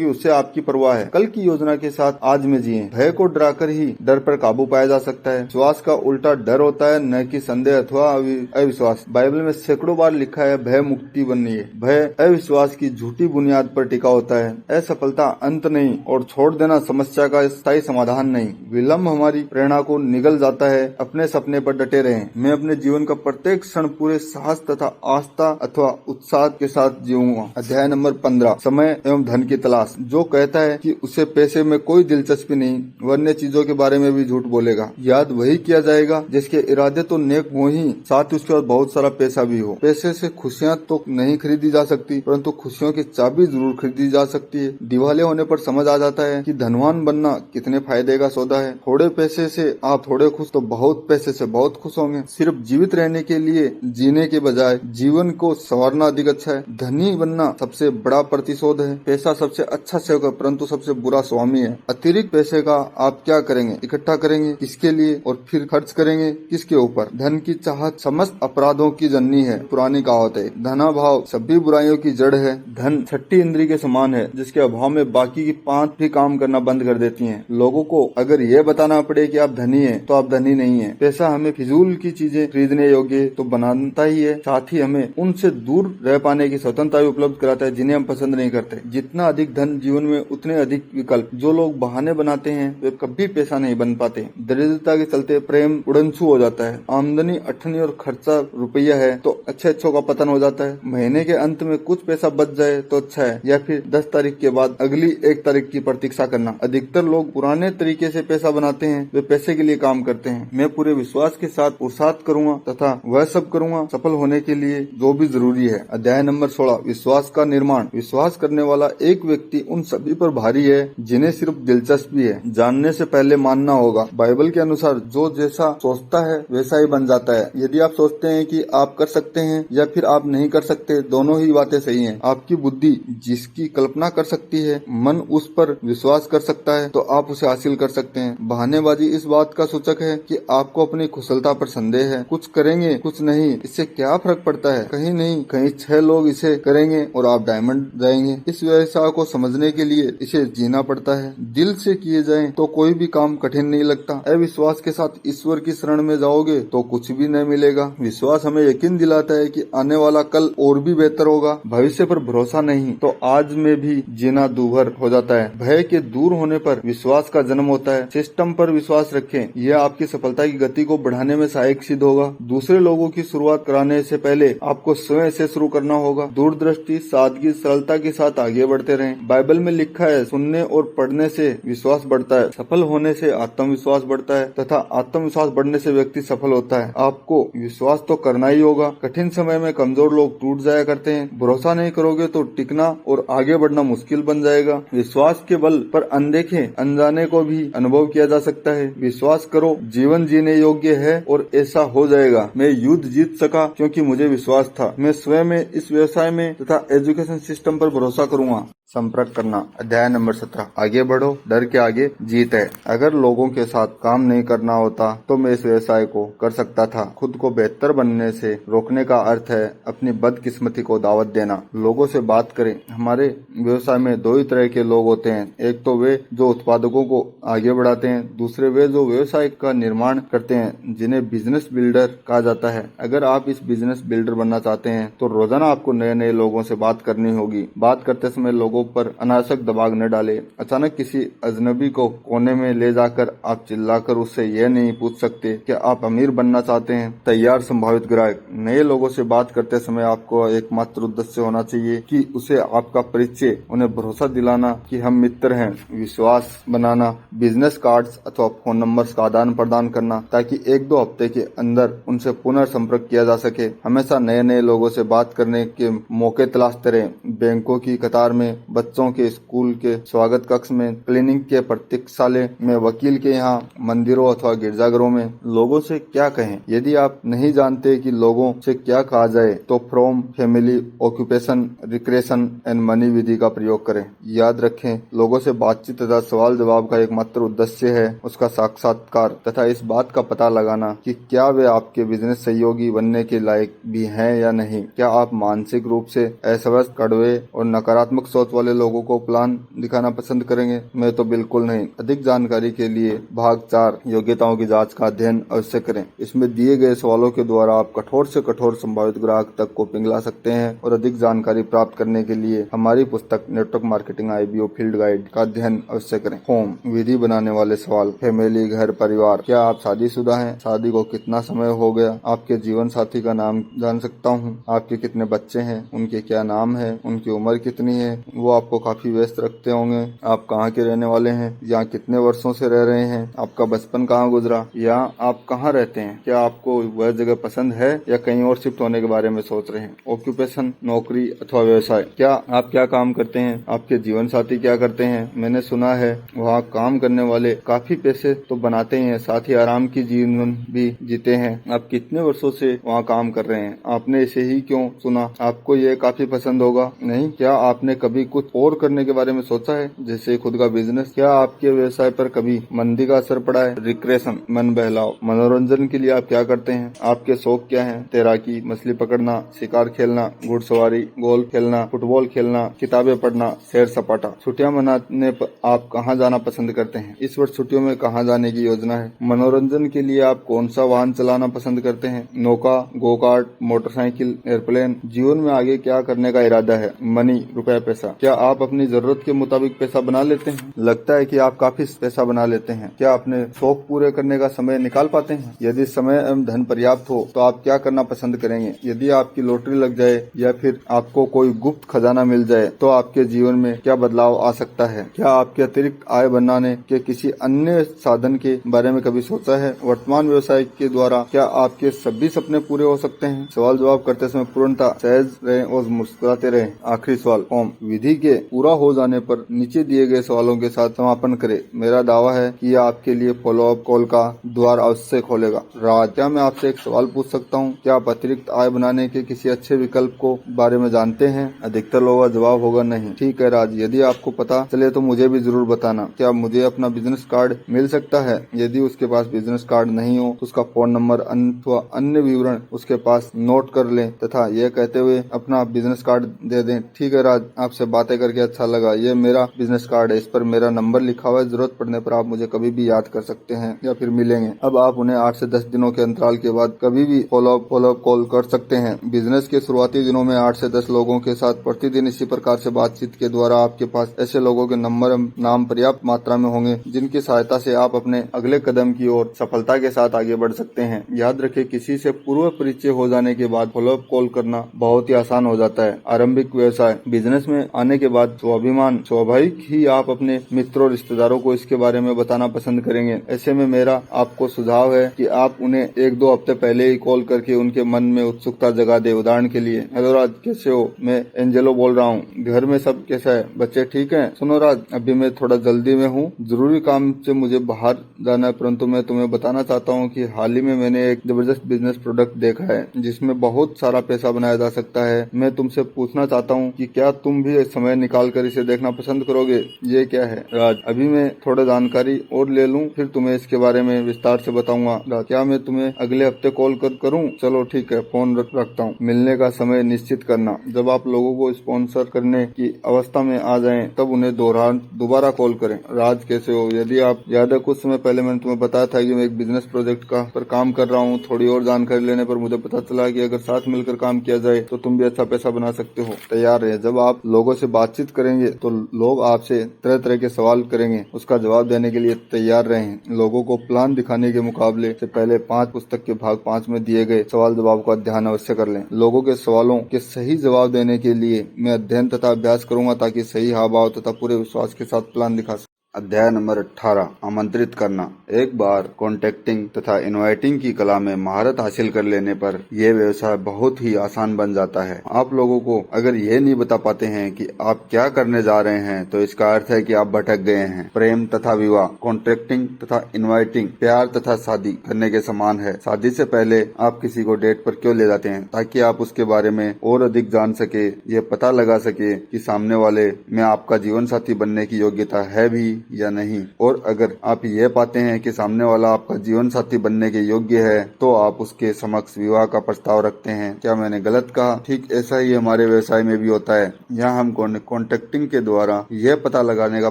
[SPEAKER 1] उसे आपकी परवाह है। कल की योजना के साथ आज में जिए। भय को डराकर ही डर पर काबू पाया जा सकता है। विश्वास का उल्टा डर होता है, न कि संदेह अथवा अविश्वास। बाइबल में सैकड़ों बार लिखा है भय मुक्ति बनिए। भय अविश्वास की झूठी बुनियाद पर टिका होता है। असफलता अंत नहीं और छोड़ देना समस्या का स्थायी समाधान नहीं। विलंब हमारी प्रेरणा को निगल जाता है। अपने सपने पर डटे रहें। मैं अपने जीवन का प्रत्येक क्षण पूरे साहस तथा आस्था अथवा उत्साह के साथ जीऊंगा। अध्याय नंबर 15, समय एवं धन की तलाश। जो कहता है कि उसे पैसे में कोई दिलचस्पी नहीं, वह अन्य चीजों के बारे में भी झूठ बोलेगा। याद वही किया जाएगा जिसके इरादे तो नेक हो ही, साथ ही उसके पास बहुत सारा पैसा भी हो। पैसे से खुशियां तो नहीं खरीदी जा सकती, परंतु खुशियों की चाबी जरूर खरीदी जा सकती है। दिवाले होने पर समझ आ जाता है कि धनवान बनना कितने फायदे का सौदा है। थोड़े पैसे से आप थोड़े खुश, तो बहुत पैसे से बहुत खुश होंगे। सिर्फ जीवित रहने के लिए जीने के बजाय जीवन को संवारना अधिक अच्छा है। धनी बनना सबसे बड़ा प्रतिशोध है। पैसा सबसे अच्छा सेवक है, परंतु सबसे बुरा स्वामी है। अतिरिक्त पैसे का आप क्या करेंगे? इकट्ठा करेंगे किसके लिए और फिर खर्च करेंगे किसके ऊपर? धन की चाहत समस्त अपराधों की जननी है। पुरानी कहावत है। धनाभाव सभी बुराइयों की जड़ है। धन छठी इंद्री के समान है, जिसके अभाव में बाकी की 5 भी काम करना बंद कर देती हैं। लोगों को अगर यह बताना पड़े कि आप धनी हैं, तो आप धनी नहीं हैं। पैसा हमें फिजूल की चीजें खरीदने योग्य तो बनाता ही है, साथ ही हमें उनसे दूर रह पाने की स्वतंत्रता भी उपलब्ध कराता है जिन्हें हम पसंद नहीं करते। जितना अधिक धन जीवन में उतने अधिक विकल्प। जो लोग बहाने बनाते हैं वे कभी पैसा नहीं बन पाते। दरिद्रता के चलते प्रेम उड़नछू हो जाता है। आमदनी अठनी और खर्चा रुपया है तो अच्छों का पतन हो जाता है। महीने के अंत में कुछ पैसा बच जाए तो अच्छा है, या फिर 10 तारीख के बाद अगली 1 तारीख की प्रतीक्षा करना। अधिकतर लोग पुराने तरीके से पैसा बनाते हैं, वे पैसे के लिए काम करते हैं। मैं पूरे विश्वास के साथ पुरुषार्थ करूंगा तथा वह सब करूंगा सफल होने के लिए जो भी जरूरी है। अध्याय नंबर 16, विश्वास का निर्माण। विश्वास करने वाला एक व्यक्ति उन सभी पर भारी है जिन्हें सिर्फ दिलचस्पी है। जानने से पहले मानना होगा। बाइबल के अनुसार जो जैसा सोचता है वैसा ही बन जाता है। यदि आप सोचते हैं कि आप कर सकते हैं या फिर आप नहीं कर सकते, दोनों ही बातें सही हैं। आपकी बुद्धि जिसकी कल्पना कर सकती है, मन उस पर विश्वास कर सकता है, तो आप उसे हासिल कर सकते हैं। बहानेबाजी इस बात का सूचक है कि आपको अपनी कुशलता पर संदेह है। कुछ करेंगे कुछ नहीं, इससे क्या फर्क पड़ता है? कहीं नहीं कहीं 6 लोग इसे करेंगे और आप डायमंड जाएंगे। इस व्यवसाय को समझने के लिए इसे जीना पड़ता है। दिल से किए जाए तो कोई भी काम कठिन नहीं लगता। अविश्वास के साथ ईश्वर की शरण में जाओगे तो कुछ भी नहीं मिलेगा। विश्वास हमें यकीन दिलाता है कि आने वाला कल और भी बेहतर होगा। भविष्य पर भरोसा नहीं तो आज में भी जीना दूभर हो जाता है। भय के दूर होने पर विश्वास का जन्म होता है। सिस्टम पर विश्वास रखें, यह आपकी सफलता की गति को बढ़ाने में सहायक सिद्ध होगा। दूसरे लोगों की शुरुआत कराने से पहले आपको स्वयं से शुरू करना होगा। दूरदृष्टि, सादगी, सरलता के साथ आगे बढ़ते रहें। बाइबल में लिखा है, सुनने और पढ़ने से विश्वास बढ़ता है, सफल होने से आत्मविश्वास बढ़ता है तथा आत्मविश्वास बढ़ने से व्यक्ति सफल होता है। आपको विश्वास तो करना ही होगा। कठिन समय में कमजोर लोग टूट जाया करते हैं। भरोसा नहीं करोगे तो टिकना और आगे बढ़ना मुश्किल बन जाएगा। विश्वास के बल पर अनदेखे अनजाने को भी अनुभव किया जा सकता है। विश्वास करो, जीवन जीने योग्य है और ऐसा हो जाएगा। मैं युद्ध जीत सका क्योंकि मुझे विश्वास था। मैं स्वयं में, इस व्यवसाय में तथा एजुकेशन सिस्टम पर भरोसा करूंगा। संपर्क करना। अध्याय नंबर 17, आगे बढ़ो, डर के आगे जीत है। अगर लोगों के साथ काम नहीं करना होता तो मैं इस व्यवसाय को कर सकता था। खुद को बेहतर बनने से रोकने का अर्थ है अपनी बदकिस्मती को दावत देना। लोगों से बात करें। हमारे व्यवसाय में 2 ही तरह के लोग होते हैं। एक तो वे जो उत्पादकों को आगे बढ़ाते हैं, दूसरे वे जो व्यवसाय का निर्माण करते हैं, जिन्हें बिजनेस बिल्डर कहा जाता है। अगर आप इस बिजनेस बिल्डर बनना चाहते हैं तो रोजाना आपको नए नए लोगों से बात करनी होगी। बात करते समय लोगों पर अनावश्यक दबाव न डालें। अचानक किसी अजनबी को कोने में ले जाकर आप चिल्लाकर उससे यह नहीं पूछ सकते कि आप अमीर बनना चाहते हैं। तैयार संभावित ग्राहक। नए लोगों से बात करते समय आपको एकमात्र उद्देश्य होना चाहिए कि उसे आपका परिचय, उन्हें भरोसा दिलाना कि हम मित्र हैं, विश्वास बनाना, बिजनेस कार्ड्स अथवा फोन नंबर्स का आदान प्रदान करना, ताकि 1-2 हफ्ते के अंदर उनसे पुनः संपर्क किया जा सके। हमेशा नए नए लोगों से बात करने के मौके तलाशते रहें। बैंकों की कतार में, बच्चों के स्कूल के स्वागत कक्ष में, क्लिनिक के प्रतीक्षालय में, वकील के यहाँ, मंदिरों अथवा गिरजाघरों में लोगों से क्या कहें। यदि आप नहीं जानते कि लोगों से क्या कहा जाए तो from, family, occupation, recreation and money विधि का प्रयोग करें। याद रखें, लोगों से बातचीत तथा सवाल जवाब का एकमात्र उद्देश्य है उसका साक्षात्कार तथा इस बात का पता लगाना कि क्या वे आपके बिजनेस सहयोगी बनने के लायक भी हैं या नहीं। क्या आप मानसिक रूप से अस्वस्थ, कड़वे और नकारात्मक सोच वाले लोगों को प्लान दिखाना पसंद करेंगे? मैं तो बिल्कुल नहीं। अधिक जानकारी के लिए भाग 4 योग्यताओं की जांच का अध्ययन अवश्य करें। इसमें दिए गए सवालों के द्वारा आप कठोर से कठोर संभावित ग्राहक तक को पिघला सकते हैं और अधिक जानकारी प्राप्त करने के लिए हमारी पुस्तक network marketing IBO field guide का अध्ययन अवश्य करें। होम विधि बनाने वाले सवाल, फैमिली, घर परिवार। क्या आप शादीशुदा हैं? शादी को कितना समय हो गया? आपके जीवन साथी का नाम जान सकता हूँ? आपके कितने बच्चे हैं? उनके क्या नाम है? उनकी उम्र कितनी है? वो आपको काफी व्यस्त रखते होंगे। आप कहाँ के रहने वाले हैं? यहाँ कितने वर्षों से रह रहे हैं? आपका बचपन कहाँ गुजरा? या आप कहाँ रहते हैं? क्या आपको वह जगह पसंद है या कहीं और शिफ्ट होने के बारे में सोच रहे हैं? ऑक्यूपेशन, नौकरी अथवा व्यवसाय। क्या आप क्या काम करते हैं? आपके जीवन साथी क्या करते हैं? मैंने सुना है वहाँ काम करने वाले काफी पैसे तो बनाते हैं, साथ ही आराम की जीवन भी जीते हैं। आप कितने वर्षों से वहाँ काम कर रहे हैं? आपने इसे ही क्यों चुना? आपको ये काफी पसंद होगा, नहीं? क्या आपने कभी कुछ और करने के बारे में सोचा है, जैसे खुद का बिजनेस? क्या आपके व्यवसाय पर कभी मंदी का असर पड़ा है? रिक्रेशन, मन बहलाव। मनोरंजन के लिए आप क्या करते हैं? आपके शौक क्या हैं? तैराकी, मछली पकड़ना, शिकार खेलना, घुड़सवारी, गोल्फ खेलना, फुटबॉल खेलना, किताबें पढ़ना, सैर सपाटा। छुट्टियां मनाने पर आप कहाँ जाना पसंद करते हैं? इस वर्ष छुट्टियों में कहाँ जाने की योजना है? मनोरंजन के लिए आप कौन सा वाहन चलाना पसंद करते हैं? नौका, गो कार्ट, मोटरसाइकिल, एयरप्लेन। जीवन में आगे क्या करने का इरादा है? मनी, रुपया, पैसा। क्या आप अपनी जरूरत के मुताबिक पैसा बना लेते हैं? लगता है कि आप काफी पैसा बना लेते हैं। क्या अपने शौक पूरे करने का समय निकाल पाते हैं? यदि समय एवं धन पर्याप्त हो तो आप क्या करना पसंद करेंगे? यदि आपकी लॉटरी लग जाए या फिर आपको कोई गुप्त खजाना मिल जाए तो आपके जीवन में क्या बदलाव आ सकता है? क्या आपके अतिरिक्त आय बनाने के किसी अन्य साधन के बारे में कभी सोचा है? वर्तमान व्यवसाय के द्वारा क्या आपके सभी सपने पूरे हो सकते हैं? सवाल जवाब करते समय पूर्णतः सहज रहें और मुस्कुराते रहें। आखिरी सवाल, ओम विधि के पूरा हो जाने पर नीचे दिए गए सवालों के साथ समापन करें। मेरा दावा है कि यह आपके लिए फॉलोअप कॉल का द्वार अवश्य खोलेगा। राज, क्या मैं आपसे एक सवाल पूछ सकता हूँ? क्या आप अतिरिक्त आय बनाने के किसी अच्छे विकल्प को बारे में जानते हैं? अधिकतर लोगों का जवाब होगा नहीं। ठीक है राज, यदि आपको पता चले तो मुझे भी जरूर बताना। क्या मुझे अपना बिजनेस कार्ड मिल सकता है? यदि उसके पास बिजनेस कार्ड नहीं हो तो उसका फोन नंबर अथवा अन्य विवरण उसके पास नोट कर लें तथा यह कहते हुए अपना बिजनेस कार्ड दे दें। ठीक है राज, आपसे बातें करके अच्छा लगा। ये मेरा बिजनेस कार्ड है, इस पर मेरा नंबर लिखा हुआ है। जरूरत पड़ने पर आप मुझे कभी भी याद कर सकते हैं या फिर मिलेंगे। अब आप उन्हें 8 से 10 दिनों के अंतराल के बाद कभी भी फॉलोअप कॉल कर सकते हैं। बिजनेस के शुरुआती दिनों में 8 से 10 लोगों के साथ प्रतिदिन इसी प्रकार से बातचीत के द्वारा आपके पास ऐसे लोगों के नंबर नाम पर्याप्त मात्रा में होंगे जिनकी सहायता से आप अपने अगले कदम की ओर सफलता के साथ आगे बढ़ सकते हैं। याद रखें, किसी से पूर्व परिचय हो जाने के बाद फॉलोअप कॉल करना बहुत ही आसान हो जाता है। आरंभिक व्यवसाय बिजनेस में आने के बाद स्वाभिमान स्वाभाविक ही आप अपने मित्रों और रिश्तेदारों को इसके बारे में बताना पसंद करेंगे। ऐसे में मेरा आपको सुझाव है कि आप उन्हें 1-2 हफ्ते पहले ही कॉल करके उनके मन में उत्सुकता जगा दे। उदाहरण के लिए, हेलो राज, कैसे हो? मैं एंजेलो बोल रहा हूँ। घर में सब कैसा है? बच्चे ठीक हैं? सुनो राज, अभी मैं थोड़ा जल्दी में हूँ, जरूरी काम से मुझे बाहर जाना है, परंतु मैं तुम्हें बताना चाहता हूँ कि हाल ही में मैंने एक जबरदस्त बिजनेस प्रोडक्ट देखा है जिसमें बहुत सारा पैसा बनाया जा सकता है। मैं तुमसे पूछना चाहता हूँ कि क्या तुम भी समय निकाल कर इसे देखना पसंद करोगे? ये क्या है? राज, अभी मैं थोड़ा जानकारी और ले लूँ, फिर तुम्हें इसके बारे में विस्तार से बताऊंगा। राज, क्या मैं तुम्हें अगले हफ्ते कॉल करूँ? चलो ठीक है, फोन रखता हूँ। मिलने का समय निश्चित करना। जब आप लोगों को स्पॉन्सर करने की अवस्था में आ जाएं, तब उन्हें दोबारा कॉल करें। राज, कैसे हो? यदि आप याद है, कुछ समय पहले मैंने तुम्हें बताया था कि मैं एक बिजनेस प्रोजेक्ट पर काम कर रहा हूँ। थोड़ी और जानकारी लेने पर मुझे पता चला कि अगर साथ मिलकर काम किया जाए तो तुम भी अच्छा पैसा बना सकते हो। तैयार रहे। जब आप लोगों से बातचीत करेंगे तो लोग आपसे तरह तरह के सवाल करेंगे, उसका जवाब देने के लिए तैयार रहें। लोगों को प्लान दिखाने के मुकाबले से पहले 5 पुस्तक के भाग 5 में दिए गए सवाल जवाब का ध्यान अवश्य कर लें। लोगों के सवालों के सही जवाब देने के लिए मैं अध्ययन तथा अभ्यास करूंगा ताकि सही हाव भाव तथा पूरे विश्वास के साथ प्लान दिखा सकूं। अध्याय नंबर 18 आमंत्रित करना। एक बार कॉन्टेक्टिंग तथा इनवाइटिंग की कला में महारत हासिल कर लेने पर यह व्यवसाय बहुत ही आसान बन जाता है। आप लोगों को अगर ये नहीं बता पाते हैं कि आप क्या करने जा रहे हैं तो इसका अर्थ है कि आप भटक गए हैं। प्रेम तथा विवाह, कॉन्ट्रैक्टिंग तथा इनवाइटिंग प्यार तथा शादी करने के समान है। शादी से पहले आप किसी को डेट पर क्यों ले जाते हैं? ताकि आप उसके बारे में और अधिक जान सके, ये पता लगा सके कि सामने वाले में आपका जीवन साथी बनने की योग्यता है भी या नहीं। और अगर आप ये पाते हैं कि सामने वाला आपका जीवन साथी बनने के योग्य है तो आप उसके समक्ष विवाह का प्रस्ताव रखते हैं। क्या मैंने गलत कहा? ठीक ऐसा ही हमारे व्यवसाय में भी होता है। यहाँ हम कॉन्टेक्टिंग के द्वारा यह पता लगाने का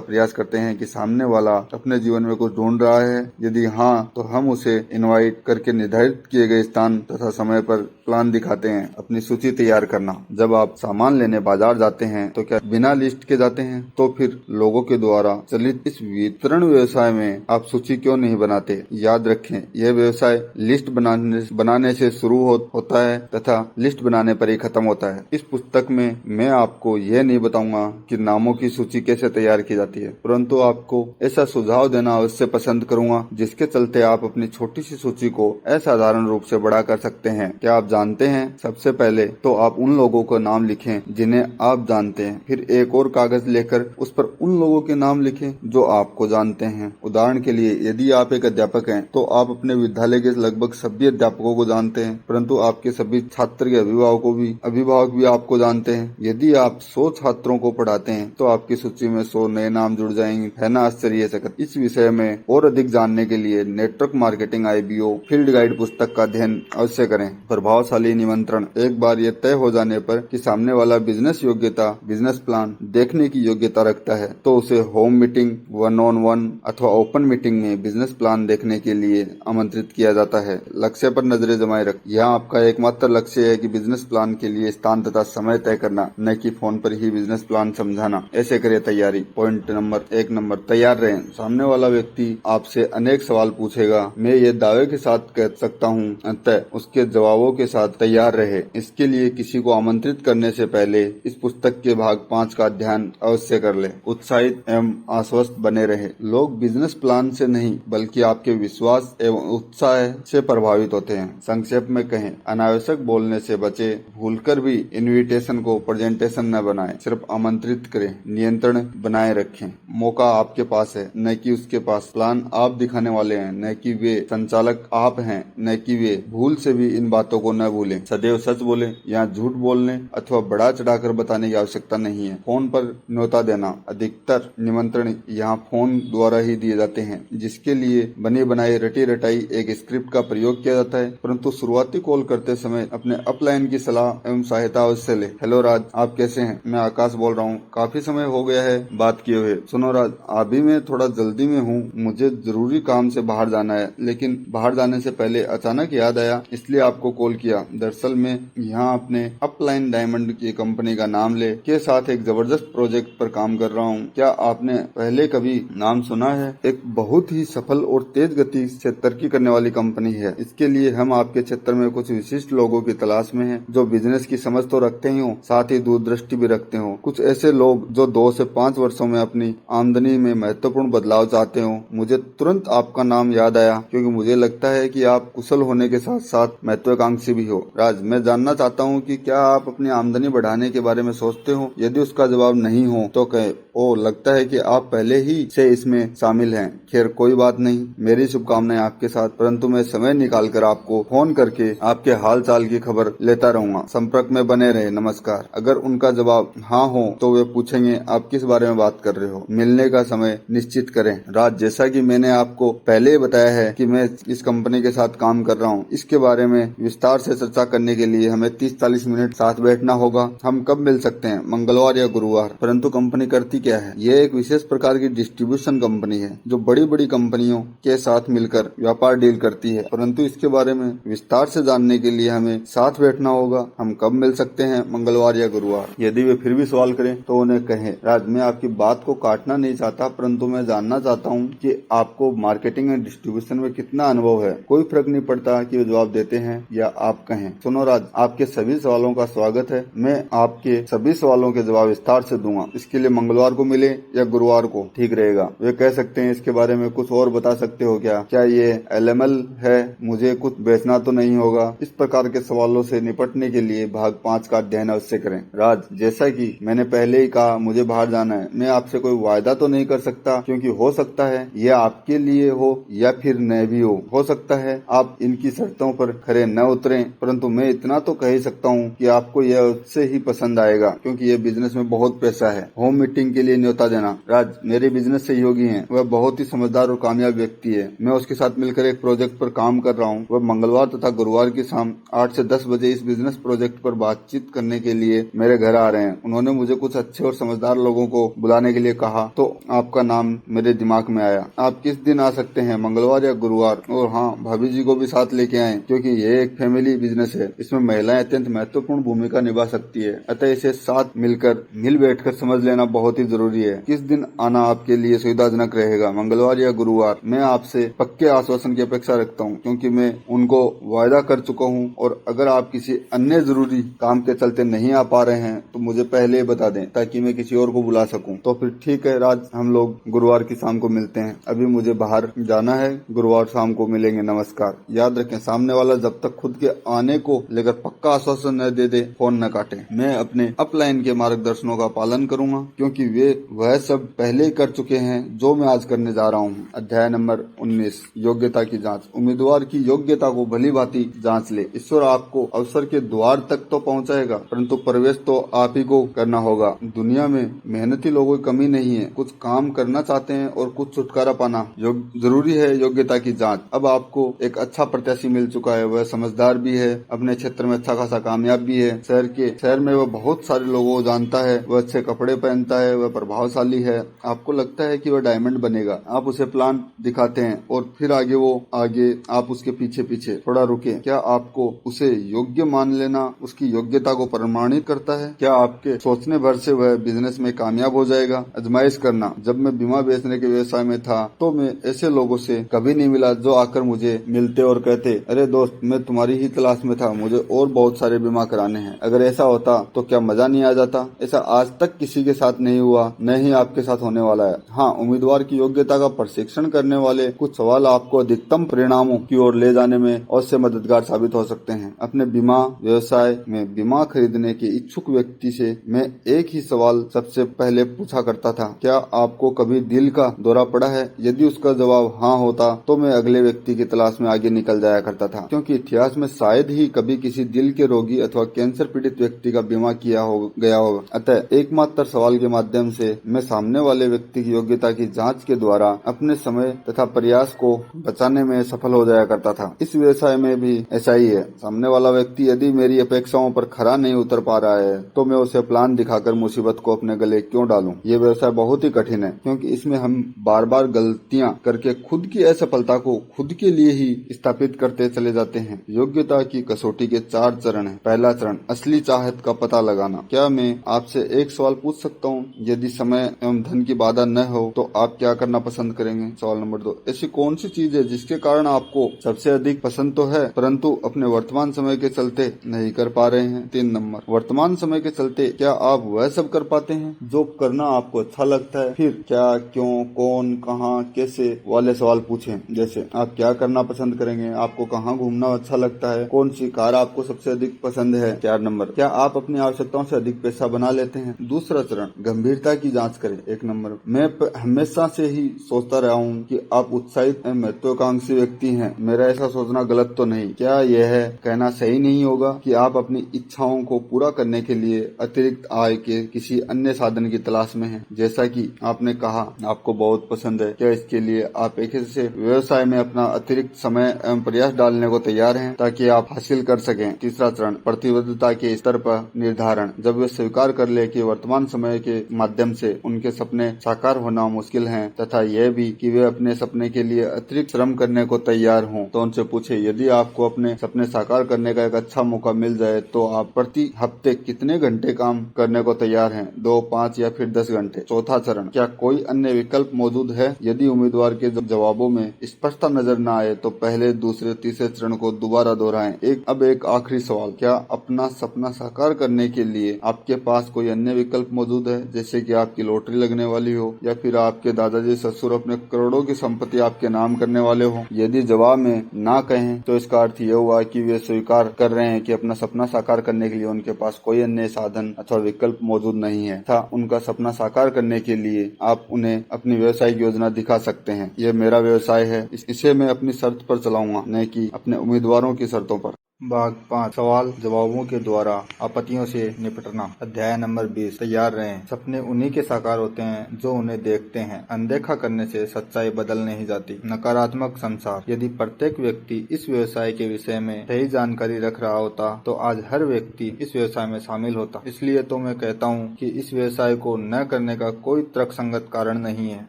[SPEAKER 1] प्रयास करते हैं कि सामने वाला अपने जीवन में कुछ ढूंढ रहा है। यदि हाँ, तो हम उसे इनवाइट करके निर्धारित किए गए स्थान तथा समय पर प्लान दिखाते हैं। अपनी सूची तैयार करना। जब आप सामान लेने बाजार जाते हैं तो क्या बिना लिस्ट के जाते हैं? तो फिर लोगों के द्वारा चलित इस वितरण व्यवसाय में आप सूची क्यों नहीं बनाते? याद रखें, यह व्यवसाय लिस्ट बनाने से शुरू होता है तथा लिस्ट बनाने पर ही खत्म होता है। इस पुस्तक में मैं आपको यह नहीं बताऊंगा कि नामों की सूची कैसे तैयार की जाती है, परंतु आपको ऐसा सुझाव देना अवश्य पसंद करूंगा जिसके चलते आप अपनी छोटी सी सूची को असाधारण रूप से बड़ा कर सकते हैं। क्या आप जानते हैं? सबसे पहले तो आप उन लोगों का नाम लिखें जिन्हें आप जानते हैं। फिर एक और कागज लेकर उस पर उन लोगों के नाम लिखें जो आपको जानते हैं। उदाहरण के लिए, यदि आप एक अध्यापक हैं तो आप अपने विद्यालय के लगभग सभी अध्यापकों को जानते हैं, परंतु आपके सभी छात्र के अभिभावक भी आपको जानते हैं। यदि आप 100 छात्रों को पढ़ाते हैं तो आपकी सूची में 100 नए नाम जुड़ जाएंगे। है ना आश्चर्य सकत? इस विषय में और अधिक जानने के लिए network marketing IBO field guide पुस्तक का अध्ययन अवश्य करें। प्रभावशाली निमंत्रण। एक बार यह तय हो जाने पर कि सामने वाला बिजनेस प्लान देखने की योग्यता रखता है तो उसे होम मीटिंग, 1-on-1 अथवा ओपन मीटिंग में बिजनेस प्लान देखने के लिए आमंत्रित किया जाता है। लक्ष्य पर नजरें जमाए रख। यहाँ आपका एकमात्र लक्ष्य है कि बिजनेस प्लान के लिए स्थान तथा समय तय करना, न कि फोन पर ही बिजनेस प्लान समझाना। ऐसे करें तैयारी। पॉइंट नंबर 1 तैयार रहें। सामने वाला व्यक्ति आपसे अनेक सवाल पूछेगा। मैं ये दावे के साथ कह सकता हूँ, अतः उसके जवाबों के साथ तैयार रहे। इसके लिए किसी को आमंत्रित करने से पहले इस पुस्तक के भाग 5 का अध्ययन अवश्य कर ले। उत्साहित एवं आश्वस्त बने रहे। लोग बिजनेस प्लान से नहीं बल्कि आपके विश्वास एवं उत्साह से प्रभावित होते हैं। संक्षेप में कहें, अनावश्यक बोलने से बचे। भूलकर भी इनविटेशन को प्रेजेंटेशन न बनाएं, सिर्फ आमंत्रित करें। नियंत्रण बनाए रखें। मौका आपके पास है, न कि उसके पास। प्लान आप दिखाने वाले हैं, न कि वे। संचालक आप हैं, न कि वे। भूल से भी इन बातों को न भूलें। सदैव सच बोलें। यहाँ झूठ बोलने अथवा बढ़ा चढ़ाकर बताने की आवश्यकता नहीं है। फोन पर न्योता देना। अधिकतर निमंत्रण यहाँ फोन द्वारा ही दिए जाते हैं, जिसके लिए बनी बनाई रटी रटाई एक स्क्रिप्ट का प्रयोग किया जाता है। परंतु शुरुआती कॉल करते समय अपने अपलाइन की सलाह एवं सहायता अवश्य ले। हेलो राज, आप कैसे हैं? मैं आकाश बोल रहा हूँ। काफी समय हो गया है बात किए हुए। सुनो राज, अभी मैं थोड़ा जल्दी में हूँ। मुझे जरूरी काम से बाहर जाना है, लेकिन बाहर जाने से पहले अचानक याद आया, इसलिए आपको कॉल किया। दरअसल मैं यहाँ अपने अपलाइन डायमंड की कंपनी का नाम ले के साथ एक जबरदस्त प्रोजेक्ट पर काम कर रहा हूँ। क्या आपने पहले कभी नाम सुना है? एक बहुत ही सफल और तेज गति से तरक्की करने वाली कंपनी है। इसके लिए हम आपके क्षेत्र में कुछ विशिष्ट लोगों की तलाश में हैं, जो बिजनेस की समझ तो रखते ही हो, साथ ही दूरदृष्टि भी रखते हो। कुछ ऐसे लोग जो 2 से 5 वर्षों में अपनी आमदनी में महत्वपूर्ण बदलाव चाहते हो। मुझे तुरंत आपका नाम याद आया, क्योंकि मुझे लगता है कि आप कुशल होने के साथ साथ महत्वाकांक्षी भी हो। राज, मैं जानना चाहता हूँ कि क्या आप अपनी आमदनी बढ़ाने के बारे में सोचते हो? यदि उसका जवाब नहीं हो तो कहे, ओ लगता है कि आप पहले ही से इसमें शामिल हैं। खैर कोई बात नहीं, मेरी शुभकामनाएं आपके साथ। परंतु मैं समय निकाल कर आपको फोन करके आपके हाल चाल की खबर लेता रहूंगा। संपर्क में बने रहे। नमस्कार। अगर उनका जवाब हाँ हो तो वे पूछेंगे आप किस बारे में बात कर रहे हो। मिलने का समय निश्चित करें। राज, जैसा कि मैंने आपको पहले ही बताया है कि मैं इस कंपनी के साथ काम कर रहा हूँ, इसके बारे में विस्तार से चर्चा करने के लिए हमें 30-40 मिनट साथ बैठना होगा। हम कब मिल सकते हैं? मंगलवार या गुरुवार? परंतु कंपनी करती क्या है? यह एक विशेष प्रकार की डिस्ट्रीब्यूशन कंपनी है जो बड़ी बड़ी कंपनियों के साथ मिलकर व्यापार डील करती है। परंतु इसके बारे में विस्तार से जानने के लिए हमें साथ बैठना होगा। हम कब मिल सकते हैं? मंगलवार या गुरुवार? यदि वे फिर भी सवाल करें तो उन्हें कहें, राज मैं आपकी बात को काटना नहीं चाहता, परंतु मैं जानना चाहता हूँ कि आपको मार्केटिंग एंड डिस्ट्रीब्यूशन में कितना अनुभव है। कोई फर्क नहीं पड़ता कि वे जवाब देते हैं या आप कहें। सुनो राज, आपके सभी सवालों का स्वागत है। मैं आपके सभी सवालों के जवाब विस्तार से दूंगा। इसके लिए मंगलवार को मिले या गुरुवार को? ठीक रहेगा। वे कह सकते हैं इसके बारे में कुछ और बता सकते हो क्या ये LML है, मुझे कुछ बेचना तो नहीं होगा। इस प्रकार के सवालों से निपटने के लिए भाग 5 का अध्ययन अवश्य करें। राज, जैसा कि मैंने पहले ही कहा, मुझे बाहर जाना है। मैं आपसे कोई वायदा तो नहीं कर सकता, क्योंकि हो सकता है यह आपके लिए हो या फिर न भी हो सकता है आप इनकी शर्तों पर खरे न उतरें, परंतु मैं इतना तो कह ही सकता हूँ कि आपको यह उससे ही पसंद आएगा, क्योंकि यह बिजनेस में बहुत पैसा है। होम मीटिंग के लिए न्योता देना। राज, मेरे बिजनेस सहयोगी हैं, वह बहुत ही समझदार और कामयाब व्यक्ति है। मैं उसके साथ मिलकर एक प्रोजेक्ट पर काम कर रहा हूँ। वह मंगलवार तथा गुरुवार की शाम 8 से 10 बजे इस बिजनेस प्रोजेक्ट पर बातचीत करने के लिए मेरे घर आ रहे हैं। उन्होंने मुझे कुछ अच्छे और समझदार लोगों को बुलाने के लिए कहा, तो आपका नाम मेरे दिमाग में आया। आप किस दिन आ सकते हैं, मंगलवार या गुरुवार? और हाँ, भाभी जी को भी साथ लेके आए, क्योंकि ये एक फैमिली बिजनेस है। इसमें महिलाएं अत्यंत महत्वपूर्ण भूमिका निभा सकती है, अतः इसे साथ मिल बैठकर समझ लेना बहुत ही जरूरी है। किस दिन आना आपके लिए सुविधाजनक रहेगा, मंगलवार या गुरुवार? मैं आपसे पक्के आश्वासन की अपेक्षा रखता हूँ, क्योंकि मैं उनको वायदा कर चुका हूँ, और अगर आप किसी अन्य जरूरी काम के चलते नहीं आ पा रहे हैं तो मुझे पहले ही बता दें, ताकि मैं किसी और को बुला सकूं। तो फिर ठीक है राज, हम लोग गुरुवार की शाम को मिलते हैं। अभी मुझे बाहर जाना है, गुरुवार शाम को मिलेंगे, नमस्कार। याद रखें, सामने वाला जब तक खुद के आने को लेकर पक्का आश्वासन न दे फोन न काटे। मैं अपने अपलाइन के मार्गदर्शनों का पालन करूंगा, क्योंकि वे वह सब पहले ही कर चुके हैं जो मैं आज करने जा रहा हूँ। अध्याय नंबर 19, योग्यता की जांच। उम्मीदवार की योग्यता को भली भांति जांच ले। ईश्वर आपको अवसर के द्वार तक तो पहुंचाएगा, परंतु प्रवेश तो आप ही को करना होगा। दुनिया में मेहनती लोगों की कमी नहीं है, कुछ काम करना चाहते हैं और कुछ छुटकारा पाना जरूरी है। योग्यता की जांच। अब आपको एक अच्छा प्रत्याशी मिल चुका है, वह समझदार भी है, अपने क्षेत्र में अच्छा खासा कामयाब भी है। शहर में वह बहुत सारे लोगों को जानता है, वह अच्छे कपड़े पहनता है, वह प्रभावशाली है। आपको लगता है कि वह डायमंड बनेगा। आप उसे प्लान दिखाते हैं और फिर आगे आप उसके पीछे पीछे। थोड़ा रुके, क्या आपको उसे योग्य मान लेना उसकी योग्यता को प्रमाणित करता है? क्या आपके सोचने भर से वह बिजनेस में कामयाब हो जाएगा? आजमाइश करना। जब मैं बीमा बेचने के व्यवसाय में था तो मैं ऐसे लोगों से कभी नहीं मिला जो आकर मुझे मिलते और कहते, अरे दोस्त, मैं तुम्हारी ही तलाश में था, मुझे और बहुत सारे बीमा कराने हैं। अगर ऐसा होता तो क्या मजा नहीं आ जाता? ऐसा आज तक किसी के साथ नहीं हुआ, न ही आपके साथ होने वाला है। हाँ, उम्मीदवार की योग्यता का प्रशिक्षण करने वाले कुछ सवाल आपको अधिकतम परिणामों की ओर ले जाने में अवश्य मददगार साबित हो सकते हैं। अपने बीमा व्यवसाय में बीमा खरीदने के इच्छुक व्यक्ति से मैं एक ही सवाल सबसे पहले पूछा करता था, क्या आपको कभी दिल का दौरा पड़ा है? यदि उसका जवाब हाँ होता तो मैं अगले व्यक्ति की तलाश में आगे निकल जाया करता था, क्योंकि इतिहास में शायद ही कभी किसी दिल के रोगी अथवा कैंसर पीड़ित व्यक्ति का बीमा किया गया होगा। अतः एकमात्र सवाल के माध्यम से मैं सामने वाले व्यक्ति की योग्यता की जांच के द्वारा अपने समय तथा प्रयास को बचाने में सफल हो जाया करता था। इस व्यवसाय में भी ऐसा ही है। सामने वाला व्यक्ति यदि मेरी अपेक्षाओं पर खरा नहीं उतर पा रहा है तो मैं उसे प्लान दिखाकर मुसीबत को अपने गले क्यों डालूं? ये व्यवसाय बहुत ही कठिन है, क्योंकि इसमें हम बार बार गलतियां करके खुद की असफलता को खुद के लिए ही स्थापित करते चले जाते हैं। योग्यता की कसौटी के 4 चरण हैं। पहला चरण, असली चाहत का पता लगाना। क्या मैं आपसे एक सवाल पूछ सकता हूँ? यदि समय एवं धन की बाधा न हो तो आप क्या करना पसंद करेंगे? सवाल नंबर 2, ऐसी कौन सी चीज है जिसके कारण आपको सबसे अधिक पसंद तो है, परंतु अपने वर्तमान समय के चलते नहीं कर पा रहे हैं? 3 नंबर, वर्तमान समय के चलते क्या आप वह सब कर पाते हैं जो करना आपको अच्छा लगता है? फिर क्या, क्यों, कौन, कहाँ, कैसे वाले सवाल पूछें। जैसे आप क्या करना पसंद करेंगे, आपको कहाँ घूमना अच्छा लगता है, कौन सी कार आपको सबसे अधिक पसंद है? 4 नंबर, क्या आप अपनी आवश्यकताओं से अधिक पैसा बना लेते हैं? दूसरा चरण, गंभीरता की जांच करें। 1 नंबर, मैं हमेशा से ही सोचता रहा हूँ कि आप उत्साहित महत्वाकांक्षी व्यक्ति हैं। मेरा ऐसा सोचना गलत तो नहीं? क्या यह कहना सही नहीं होगा कि आप अपनी इच्छाओं को पूरा करने के लिए अतिरिक्त आय के किसी अन्य साधन की तलाश में हैं? जैसा कि आपने कहा आपको बहुत पसंद है, क्या इसके लिए आप एक ऐसे व्यवसाय में अपना अतिरिक्त समय एवं प्रयास डालने को तैयार हैं ताकि आप हासिल कर सकें? तीसरा चरण, प्रतिबद्धता के स्तर पर निर्धारण। जब वे स्वीकार कर ले कि वर्तमान समय के माध्यम से उनके सपने साकार होना मुश्किल हैं, तथा यह भी कि वे अपने सपने के लिए अतिरिक्त श्रम करने को तैयार हों, तो उनसे पूछे, यदि आपको अपने सपने साकार करने का एक अच्छा मौका मिल जाए तो आप प्रति हफ्ते कितने घंटे काम करने को तैयार हैं? 2, 5 या फिर 10 घंटे? चौथा चरण, क्या कोई अन्य विकल्प मौजूद है? यदि उम्मीदवार के जवाबों में स्पष्टता नजर न आए तो पहले, दूसरे, तीसरे चरण को दोबारा दोहराएं। अब एक आखिरी सवाल, क्या अपना सपना साकार करने के लिए आपके पास कोई अन्य विकल्प मौजूद है? जैसे कि आपकी लॉटरी लगने वाली हो, हो या फिर आपके दादाजी ससुर अपने करोड़ों की संपत्ति आपके नाम करने वाले हो? यदि जवाब में ना कहें तो इसका अर्थ यह हुआ कि वे स्वीकार कर रहे हैं कि अपना सपना साकार करने के लिए उनके पास कोई अन्य साधन अथवा विकल्प मौजूद नहीं है तथा उनका सपना साकार करने के लिए आप उन्हें अपनी व्यवसायिक योजना दिखा सकते हैं। यह मेरा व्यवसाय है, इसे मैं अपनी शर्त पर चलाऊंगा, न कि अपने उम्मीदवारों की शर्तों पर। भाग 5 सवाल जवाबों के द्वारा आपत्तियों से निपटना। अध्याय नंबर 20। तैयार रहें। सपने उन्हीं के साकार होते हैं जो उन्हें देखते हैं। अनदेखा करने से सच्चाई बदल नहीं जाती। नकारात्मक संसार। यदि प्रत्येक व्यक्ति इस व्यवसाय के विषय में सही जानकारी रख रहा होता तो आज हर व्यक्ति इस व्यवसाय में शामिल होता। इसलिए तो मैं कहता हूँ कि इस व्यवसाय को न करने का कोई तर्कसंगत कारण नहीं है,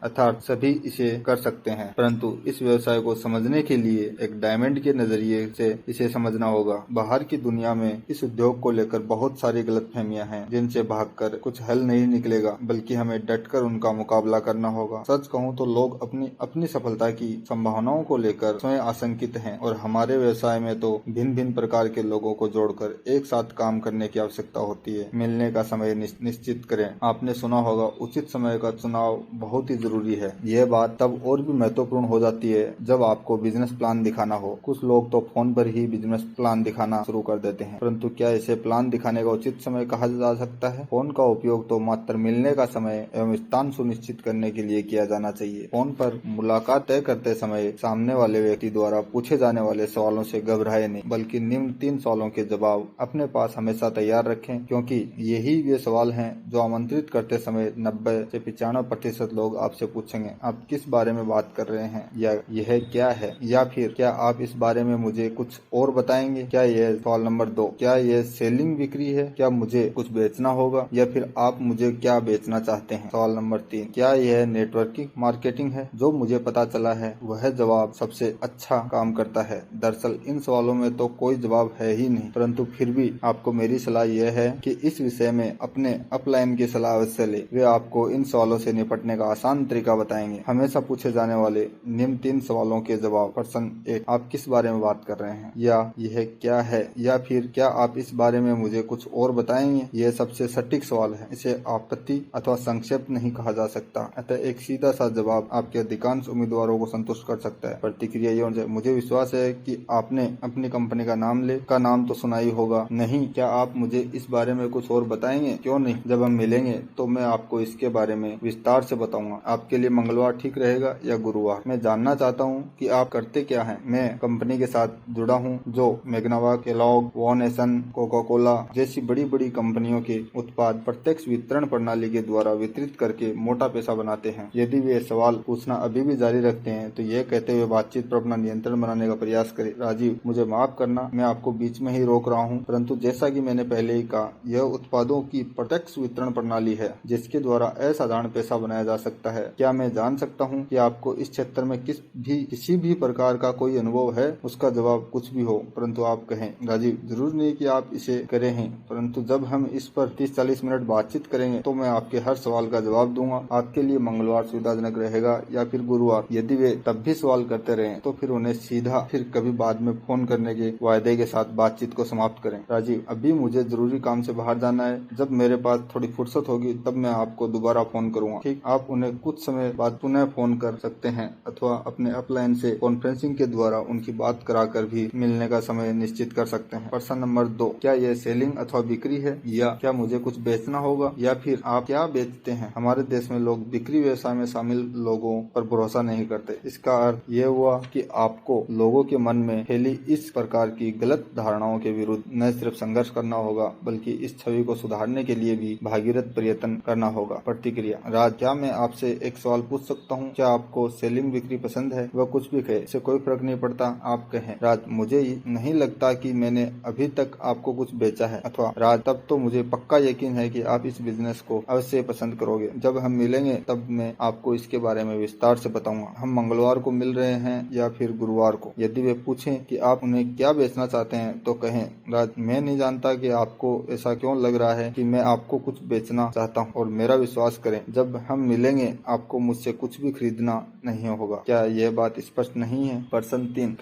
[SPEAKER 1] अर्थात सभी इसे कर सकते हैं, परंतु इस व्यवसाय को समझने के लिए एक डायमंड के नजरिए से इसे समझना होगा। बाहर की दुनिया में इस उद्योग को लेकर बहुत सारी गलतफहमियां हैं जिनसे भागकर कुछ हल नहीं निकलेगा, बल्कि हमें डटकर उनका मुकाबला करना होगा। सच कहूं तो लोग अपनी सफलता की संभावनाओं को लेकर स्वयं आशंकित हैं और हमारे व्यवसाय में तो भिन्न भिन्न प्रकार के लोगों को जोड़कर एक साथ काम करने की आवश्यकता होती है। मिलने का समय निश्चित करें। आपने सुना होगा उचित समय का चुनाव बहुत ही जरूरी है। यह बात तब और भी महत्वपूर्ण हो जाती है जब आपको बिजनेस प्लान दिखाना हो। कुछ लोग तो फोन पर ही बिजनेस प्लान दिखाना शुरू कर देते हैं, परंतु क्या इसे प्लान दिखाने का उचित समय कहा जा सकता है? फोन का उपयोग तो मात्र मिलने का समय एवं स्थान सुनिश्चित करने के लिए किया जाना चाहिए। फोन पर मुलाकात तय करते समय सामने वाले व्यक्ति द्वारा पूछे जाने वाले सवालों से घबराए नहीं, बल्कि निम्न 3 सवालों के जवाब अपने पास हमेशा तैयार रखें, क्योंकि यही वे सवाल हैं जो आमंत्रित करते समय 90 से 95% लोग आपसे पूछेंगे। आप किस बारे में बात कर रहे हैं, या यह क्या है, या फिर क्या आप इस बारे में मुझे कुछ और बताएंगे? क्या यह सवाल नंबर 2, क्या यह सेलिंग बिक्री है? क्या मुझे कुछ बेचना होगा, या फिर आप मुझे क्या बेचना चाहते हैं? सवाल नंबर 3, क्या यह नेटवर्किंग मार्केटिंग है? जो मुझे पता चला है वह जवाब सबसे अच्छा काम करता है। दरअसल इन सवालों में तो कोई जवाब है ही नहीं, परंतु फिर भी आपको मेरी सलाह यह है कि इस विषय में अपने अपलाइन की सलाह अवश्य ले। वे आपको इन सवालों से निपटने का आसान तरीका बताएंगे। हमेशा पूछे जाने वाले निम्न 3 सवालों के जवाब। प्रश्न 1, आप किस बारे में बात कर रहे हैं, या यह क्या है, या फिर क्या आप इस बारे में मुझे कुछ और बताएंगे? यह सबसे सटीक सवाल है। इसे आपत्ति अथवा संक्षेप नहीं कहा जा सकता, अतः एक सीधा सा जवाब आपके अधिकांश उम्मीदवारों को संतुष्ट कर सकता है। प्रतिक्रिया ये होनी चाहिए, मुझे विश्वास है कि आपने अपनी कंपनी का नाम तो सुना ही होगा। नहीं, क्या आप मुझे इस बारे में कुछ और बताएंगे? क्यों नहीं, जब हम मिलेंगे तो मैं आपको इसके बारे में विस्तार से बताऊंगा। आपके लिए मंगलवार ठीक रहेगा या गुरुवार? मैं जानना चाहता हूँ कि आप करते क्या हैं। मैं कंपनी के साथ जुड़ा हूँ जो मैग्नावा, केलॉग, वॉन एसन, कोका कोला जैसी बड़ी बड़ी कंपनियों के उत्पाद प्रत्यक्ष वितरण प्रणाली के द्वारा वितरित करके मोटा पैसा बनाते हैं। यदि वे सवाल पूछना अभी भी जारी रखते हैं तो यह कहते हुए बातचीत पर अपना नियंत्रण बनाने का प्रयास करें। राजीव, मुझे माफ करना, मैं आपको बीच में ही रोक रहा हूँ, परंतु जैसा कि मैंने पहले ही कहा, यह उत्पादों की प्रत्यक्ष वितरण प्रणाली है जिसके द्वारा असाधारण पैसा बनाया जा सकता है। क्या मैं जान सकता हूँ कि आपको इस क्षेत्र में किसी भी प्रकार का कोई अनुभव है? उसका जवाब कुछ भी हो, परंतु आप कहें। राजीव, जरूर नहीं कि आप इसे करे हैं, परंतु जब हम इस पर 30-40 मिनट बातचीत करेंगे तो मैं आपके हर सवाल का जवाब दूंगा। आपके लिए मंगलवार सुविधाजनक रहेगा या फिर गुरुवार? यदि वे तब भी सवाल करते रहे तो फिर उन्हें सीधा फिर कभी बाद में फोन करने के वायदे के साथ बातचीत को समाप्त करें। राजीव, अभी मुझे जरूरी काम से बाहर जाना है, जब मेरे पास थोड़ी फुर्सत होगी तब मैं आपको दोबारा फोन करूंगा। ठीक, आप उन्हें कुछ समय बाद पुनः फोन कर सकते हैं अथवा अपने अपलाइन से कॉन्फ्रेंसिंग के द्वारा उनकी बात कराकर भी मिलने का समय निश्चित कर सकते हैं। प्रश्न नंबर 2, क्या यह सेलिंग अथवा बिक्री है, या क्या मुझे कुछ बेचना होगा, या फिर आप क्या बेचते हैं? हमारे देश में लोग बिक्री व्यवसाय में शामिल लोगों पर भरोसा नहीं करते। इसका अर्थ यह हुआ कि आपको लोगों के मन में फैली इस प्रकार की गलत धारणाओं के विरुद्ध न सिर्फ संघर्ष करना होगा बल्कि इस छवि को सुधारने के लिए भी भागीरथ प्रयत्न करना होगा। प्रतिक्रिया, राज, क्या मैं आपसे एक सवाल पूछ सकता हूँ? क्या आपको सेलिंग बिक्री पसंद है? वह कुछ भी कहे, इससे कोई फर्क नहीं पड़ता, आप कहें। राज, मुझे नहीं लगता कि मैंने अभी तक आपको कुछ बेचा है। अथवा राज, तब तो मुझे पक्का यकीन है कि आप इस बिजनेस को अवश्य पसंद करोगे। जब हम मिलेंगे तब मैं आपको इसके बारे में विस्तार से बताऊंगा। हम मंगलवार को मिल रहे हैं या फिर गुरुवार को? यदि वे पूछें कि आप उन्हें क्या बेचना चाहते हैं तो कहें, राज, मैं नहीं जानता कि आपको ऐसा क्यों लग रहा है कि मैं आपको कुछ बेचना चाहता हूँ, और मेरा विश्वास करें, जब हम मिलेंगे आपको मुझसे कुछ भी खरीदना नहीं होगा। क्या यह बात स्पष्ट नहीं है? प्रश्न 3,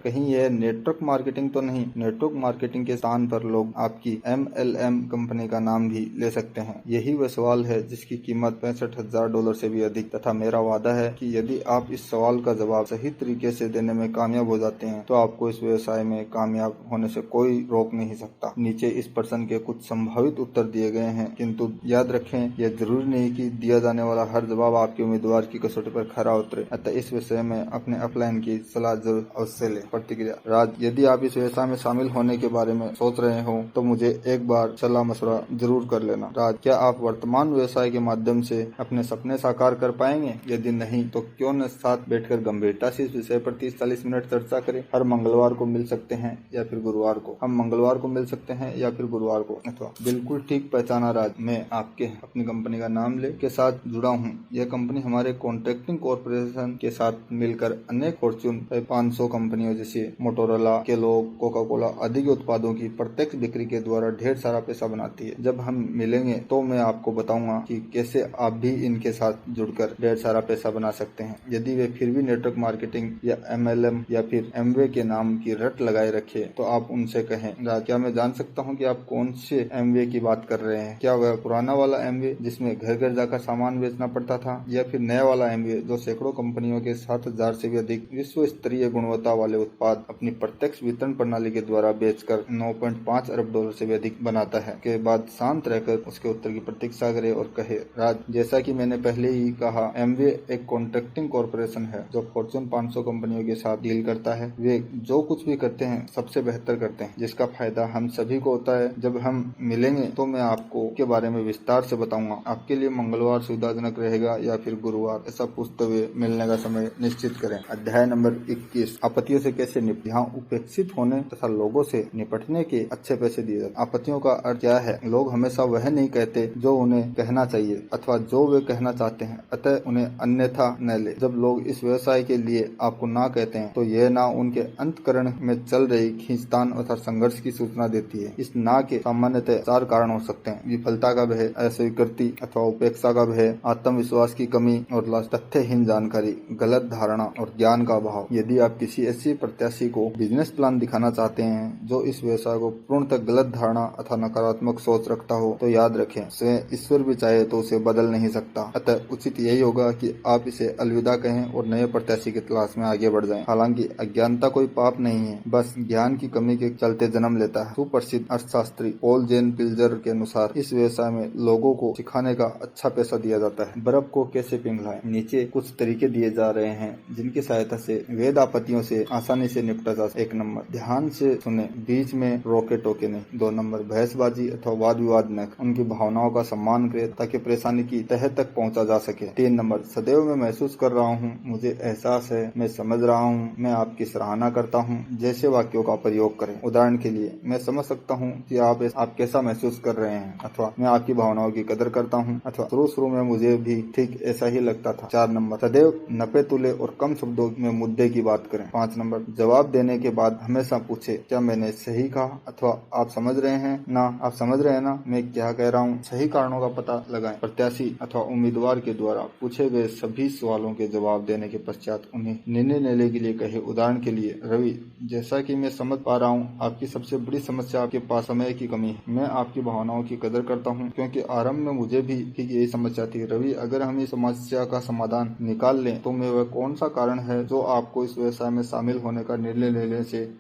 [SPEAKER 1] कहीं यह नेटवर्क मार्केटिंग मार्केटिंग तो नहीं, नेटवर्क मार्केटिंग के स्थान पर लोग आपकी MLM कंपनी का नाम भी ले सकते हैं। यही वह सवाल है जिसकी कीमत $65,000 से भी अधिक, तथा मेरा वादा है कि यदि आप इस सवाल का जवाब सही तरीके से देने में कामयाब हो जाते हैं तो आपको इस व्यवसाय में कामयाब होने से कोई रोक नहीं सकता। नीचे इस प्रश्न के कुछ संभावित उत्तर दिए गए हैं, किंतु याद रखें यह जरूरी नहीं कि दिया जाने वाला हर जवाब आपके उम्मीदवार की कसौटी पर खरा उतरे। अतः इस विषय में अपने अपलाइन की सलाह जरूर अवश्य लें। प्रतिक्रिया। राज, यदि आप इस व्यवसाय में शामिल होने के बारे में सोच रहे हो तो मुझे एक बार सलाह मशवरा जरूर कर लेना। राज, क्या आप वर्तमान व्यवसाय के माध्यम से अपने सपने साकार कर पाएंगे? यदि नहीं तो क्यों न साथ बैठकर गंभीरता से इस विषय पर 30-40 मिनट चर्चा करें। हर मंगलवार को मिल सकते हैं या फिर गुरुवार को। हम मंगलवार को मिल सकते हैं या फिर गुरुवार को। अथवा बिल्कुल ठीक पहचाना राज, मैं आपके अपनी कंपनी का नाम ले के साथ जुड़ा हूँ। यह कंपनी हमारे कॉन्ट्रैक्टिंग कॉर्पोरेशन के साथ मिलकर अनेक फॉर्च्यून 500 कंपनियों जैसे मोटोरोला, केलॉग, कोका कोला आदि के उत्पादों की प्रत्यक्ष बिक्री के द्वारा ढेर सारा पैसा बनाती है। जब हम मिलेंगे तो मैं आपको बताऊंगा कि कैसे आप भी इनके साथ जुड़कर ढेर सारा पैसा बना सकते हैं। यदि वे फिर भी नेटवर्क मार्केटिंग या MLM या फिर एमवे के नाम की रट लगाए रखे तो आप उनसे कहें, क्या मैं जान सकता हूं कि आप कौन से एमवे की बात कर रहे हैं? क्या वह पुराना वाला एमवे जिसमें घर घर जाकर सामान बेचना पड़ता था, या फिर नया वाला एमवे जो सैकड़ों कंपनियों के 7,000 से भी अधिक विश्व स्तरीय गुणवत्ता वाले उत्पाद अपनी प्रत्यक्ष वितरण प्रणाली के द्वारा बेचकर $9.5 अरब से भी अधिक बनाता है? के बाद शांत रहकर उसके उत्तर की प्रतीक्षा करे और कहे, राज, जैसा कि मैंने पहले ही कहा, एमवे एक कॉन्ट्रैक्टिंग कॉर्पोरेशन है जो फॉर्च्यून 500 कंपनियों के साथ डील करता है। वे जो कुछ भी करते हैं सबसे बेहतर करते हैं, जिसका फायदा हम सभी को होता है। जब हम मिलेंगे तो मैं आपको के बारे में विस्तार से बताऊंगा। आपके लिए मंगलवार सुविधाजनक रहेगा या फिर गुरुवार? ऐसा पूछते हुए मिलने का समय निश्चित करें। अध्याय नंबर 21, आपत्तियों से कैसे निपटें। यहाँ उपेक्षित होने तथा लोगों से निपटने के अच्छे पैसे दिए जाते। आपत्तियों का अर्थ क्या है? लोग हमेशा वह नहीं कहते जो उन्हें कहना चाहिए अथवा जो वे कहना चाहते हैं, अतः उन्हें अन्यथा न ले। जब लोग इस व्यवसाय के लिए आपको ना कहते हैं तो यह ना उनके अंतःकरण में चल रही खींचतान अथवा संघर्ष की सूचना देती है। इस ना के सामान्यतः 4 कारण हो सकते हैं: विफलता का भय, अस्वीकृति अथवा उपेक्षा का भय, आत्मविश्वास की कमी और तथ्यहीन जानकारी, गलत धारणा और ज्ञान का अभाव। यदि आप किसी ऐसी प्रत्याशी को बिजनेस प्लान दिखाना चाहते हैं जो इस व्यवसाय को पूर्णतः गलत धारणा अथवा नकारात्मक सोच रखता हो तो याद रखें, स्वयं ईश्वर भी चाहे तो उसे बदल नहीं सकता। अतः उचित यही होगा कि आप इसे अलविदा कहें और नए प्रत्याशी की तलाश में आगे बढ़ जाएं। हालांकि अज्ञानता कोई पाप नहीं है, बस ज्ञान की कमी के चलते जन्म लेता है। सुप्रसिद्ध अर्थशास्त्री पॉल जेन पिल्जर के अनुसार इस व्यवसाय में लोगों को सिखाने का अच्छा पैसा दिया जाता है। बर्फ को कैसे पिघलाएं। नीचे कुछ तरीके दिए जा रहे हैं जिनकी सहायता से वेद आपत्तियों से आसानी से निपटा जा सकता है। 1 नंबर, ध्यान से सुने, बीच में रोके टोके नहीं। 2 नंबर, बहसबाजी अथवा वाद विवाद न, उनकी भावनाओं का सम्मान करें ताकि परेशानी की तह तक पहुंचा जा सके। 3 नंबर, सदैव मैं महसूस कर रहा हूँ, मुझे एहसास है, मैं समझ रहा हूँ, मैं आपकी सराहना करता हूँ जैसे वाक्यों का प्रयोग करें। उदाहरण के लिए, मैं समझ सकता हूँ कि आप कैसा महसूस कर रहे हैं, अथवा मैं आपकी भावनाओं की कदर करता हूँ, अथवा शुरू में मुझे भी ठीक ऐसा ही लगता था। 4 नंबर, सदैव नपे तुले और कम शब्दों में मुद्दे की बात करें। 5 नंबर, जवाब देने के बाद हमेशा पूछे, क्या मैंने सही कहा, अथवा आप समझ रहे हैं ना, आप समझ रहे हैं ना मैं क्या कह रहा हूँ। सही कारणों का पता लगाएं। प्रत्याशी अथवा उम्मीदवार के द्वारा पूछे गए सभी सवालों के जवाब देने के पश्चात उन्हें निर्णय लेने के लिए कहे। उदाहरण के लिए, रवि, जैसा कि मैं समझ पा रहा हूँ आपकी सबसे बड़ी समस्या आपके पास समय की कमी है। मैं आपकी भावनाओं की कदर करता हूँ क्योंकि आरंभ में मुझे भी ठीक यही समस्या थी। रवि, अगर हम इस समस्या का समाधान निकाल लें तो मैं वह कौन सा कारण है जो आपको इस व्यवसाय में शामिल होने का निर्णय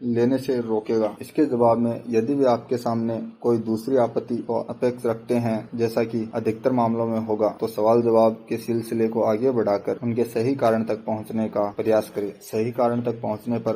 [SPEAKER 1] लेने से रोकेगा। इसके जवाब में यदि वे आपके सामने कोई दूसरी आपत्ति और अपेक्षा रखते हैं, जैसा कि अधिकतर मामलों में होगा, तो सवाल जवाब के सिलसिले को आगे बढ़ाकर उनके सही कारण तक पहुंचने का प्रयास करें। सही कारण तक पहुंचने पर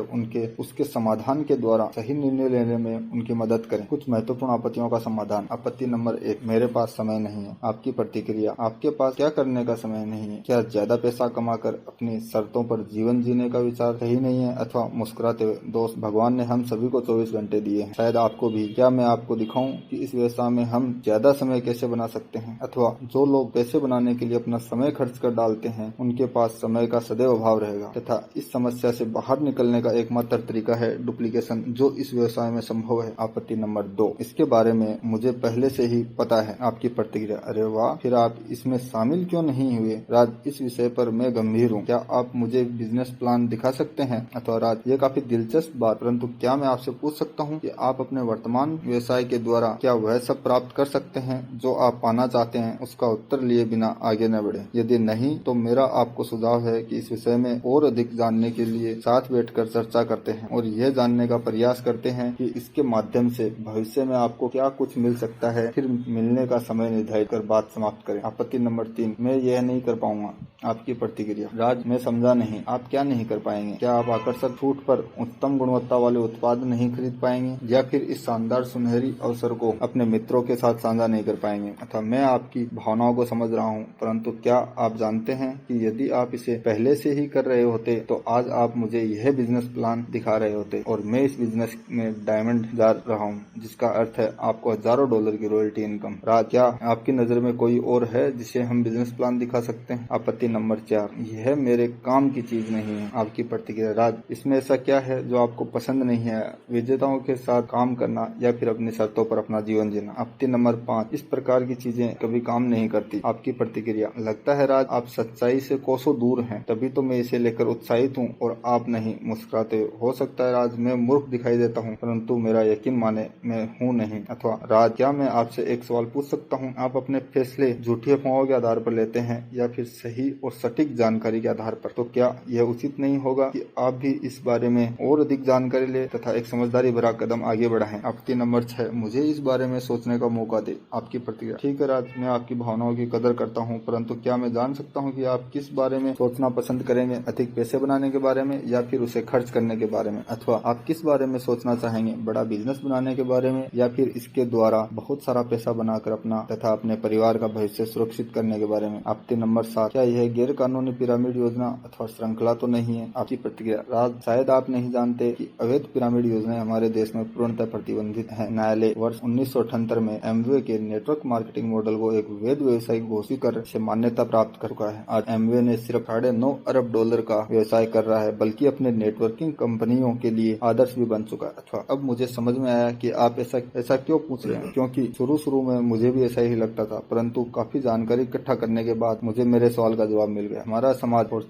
[SPEAKER 1] उसके समाधान के द्वारा सही निर्णय लेने में उनकी मदद करें। कुछ महत्वपूर्ण आपत्तियों का समाधान। आपत्ति नंबर 1, मेरे पास समय नहीं है। आपकी प्रतिक्रिया, आपके पास क्या करने का समय नहीं है? क्या ज्यादा पैसा कमाकर अपनी शर्तों पर जीवन जीने का विचार सही नहीं है? अथवा मुस्कुराते हुए, दोस्त, भगवान ने हम सभी को 24 घंटे दिए हैं, शायद आपको भी। क्या मैं आपको दिखाऊं कि इस व्यवसाय में हम ज्यादा समय कैसे बना सकते हैं? अथवा जो लोग पैसे बनाने के लिए अपना समय खर्च कर डालते हैं उनके पास समय का सदैव अभाव रहेगा। तथा इस समस्या से बाहर निकलने का एकमात्र तरीका है डुप्लीकेशन, जो इस व्यवसाय में संभव है। आपत्ति नंबर 2, इसके बारे में मुझे पहले से ही पता है। आपकी प्रतिक्रिया, अरे वाह, फिर आप इसमें शामिल क्यों नहीं हुए? राज, इस विषय पर मैं गंभीर हूँ, क्या आप मुझे बिजनेस प्लान दिखा सकते हैं? अथवा राज, ये काफी दिलचस्प बात, परंतु परंतु क्या मैं आपसे पूछ सकता हूँ कि आप अपने वर्तमान व्यवसाय के द्वारा क्या वह सब प्राप्त कर सकते हैं जो आप पाना चाहते हैं? उसका उत्तर लिए बिना आगे न बढ़े। यदि नहीं तो मेरा आपको सुझाव है कि इस विषय में और अधिक जानने के लिए साथ बैठकर चर्चा करते हैं और यह जानने का प्रयास करते हैं कि इसके माध्यम से भविष्य में आपको क्या कुछ मिल सकता है। फिर मिलने का समय निर्धारित कर बात समाप्त करें। आपत्ति नंबर 3, मैं यह नहीं कर पाऊंगा। आपकी प्रतिक्रिया। राज, मैं समझा नहीं, आप क्या नहीं कर पाएंगे? क्या आप आकर्षक छूट पर उत्तम गुणवत्ता वाले उत्पाद नहीं खरीद पाएंगे, या फिर इस शानदार सुनहरी अवसर को अपने मित्रों के साथ साझा नहीं कर पाएंगे? अथवा मैं आपकी भावनाओं को समझ रहा हूँ, परंतु क्या आप जानते हैं कि यदि आप इसे पहले से ही कर रहे होते तो आज आप मुझे यह बिजनेस प्लान दिखा रहे होते और मैं इस बिजनेस में डायमंड जा रहा हूँ, जिसका अर्थ है आपको हजारों डॉलर की रॉयल्टी इनकम। राज, क्या आपकी नजर में कोई और है जिसे हम बिजनेस प्लान दिखा सकते हैं? आपत्ति नंबर 4, यह मेरे काम की चीज नहीं है। आपकी प्रतिक्रिया। राज, इसमें ऐसा क्या है जो आपको पसंद नहीं है? विजेताओं के साथ काम करना या फिर अपनी शर्तों पर अपना जीवन जीना? आपत्ति नंबर 5, इस प्रकार की चीजें कभी काम नहीं करती। आपकी प्रतिक्रिया। लगता है राज आप सच्चाई से कोसों दूर हैं, तभी तो मैं इसे लेकर उत्साहित हूँ और आप नहीं। मुस्कुराते हो सकता है राज मैं मूर्ख दिखाई देता हूँ, परंतु मेरा यकीन माने मैं हूँ नहीं। अथवा राज, क्या मैं आपसे एक सवाल पूछ सकता हूँ? आप अपने फैसले झूठी अफवाहों के आधार पर लेते हैं या फिर सही और सटीक जानकारी के आधार पर? तो क्या यह उचित नहीं होगा कि आप भी इस बारे में और अधिक जानकारी ले तथा एक समझदारी भरा कदम आगे बढ़ाएं? आपत्ति नंबर 6, मुझे इस बारे में सोचने का मौका दे। आपकी प्रतिक्रिया। ठीक है राज, मैं आपकी भावनाओं की कदर करता हूँ, परंतु क्या मैं जान सकता हूँ कि आप किस बारे में सोचना पसंद करेंगे? अधिक पैसे बनाने के बारे में या फिर उसे खर्च करने के बारे में? अथवा आप किस बारे में सोचना चाहेंगे? बड़ा बिजनेस बनाने के बारे में या फिर इसके द्वारा बहुत सारा पैसा बनाकर अपना तथा अपने परिवार का भविष्य सुरक्षित करने के बारे में? आपत्ति नंबर 7, क्या यह गैर कानूनी पिरामिड योजना अथवा श्रृंखला तो नहीं है? आपकी प्रतिक्रिया। राज, शायद आप नहीं जानते कि अवैध पिरामिड योजनाएं हमारे देश में पूर्णतः प्रतिबंधित है। न्यायालय वर्ष 1978 में एमवे के नेटवर्क मार्केटिंग मॉडल को एक वैध व्यवसाय घोषित कर से मान्यता प्राप्त कर चुका है। आज एमवे ने सिर्फ $9.5 अरब का व्यवसाय कर रहा है, बल्कि अपने नेटवर्किंग कंपनियों के लिए आदर्श भी बन चुका है। अथवा अब मुझे समझ में आया कि आप ऐसा क्यों पूछ रहे हैं, क्योंकि शुरू में मुझे भी ऐसा ही लगता था, परंतु काफी जानकारी इकट्ठा करने के बाद मुझे मेरे सवाल का जवाब मिल गया। हमारा समाज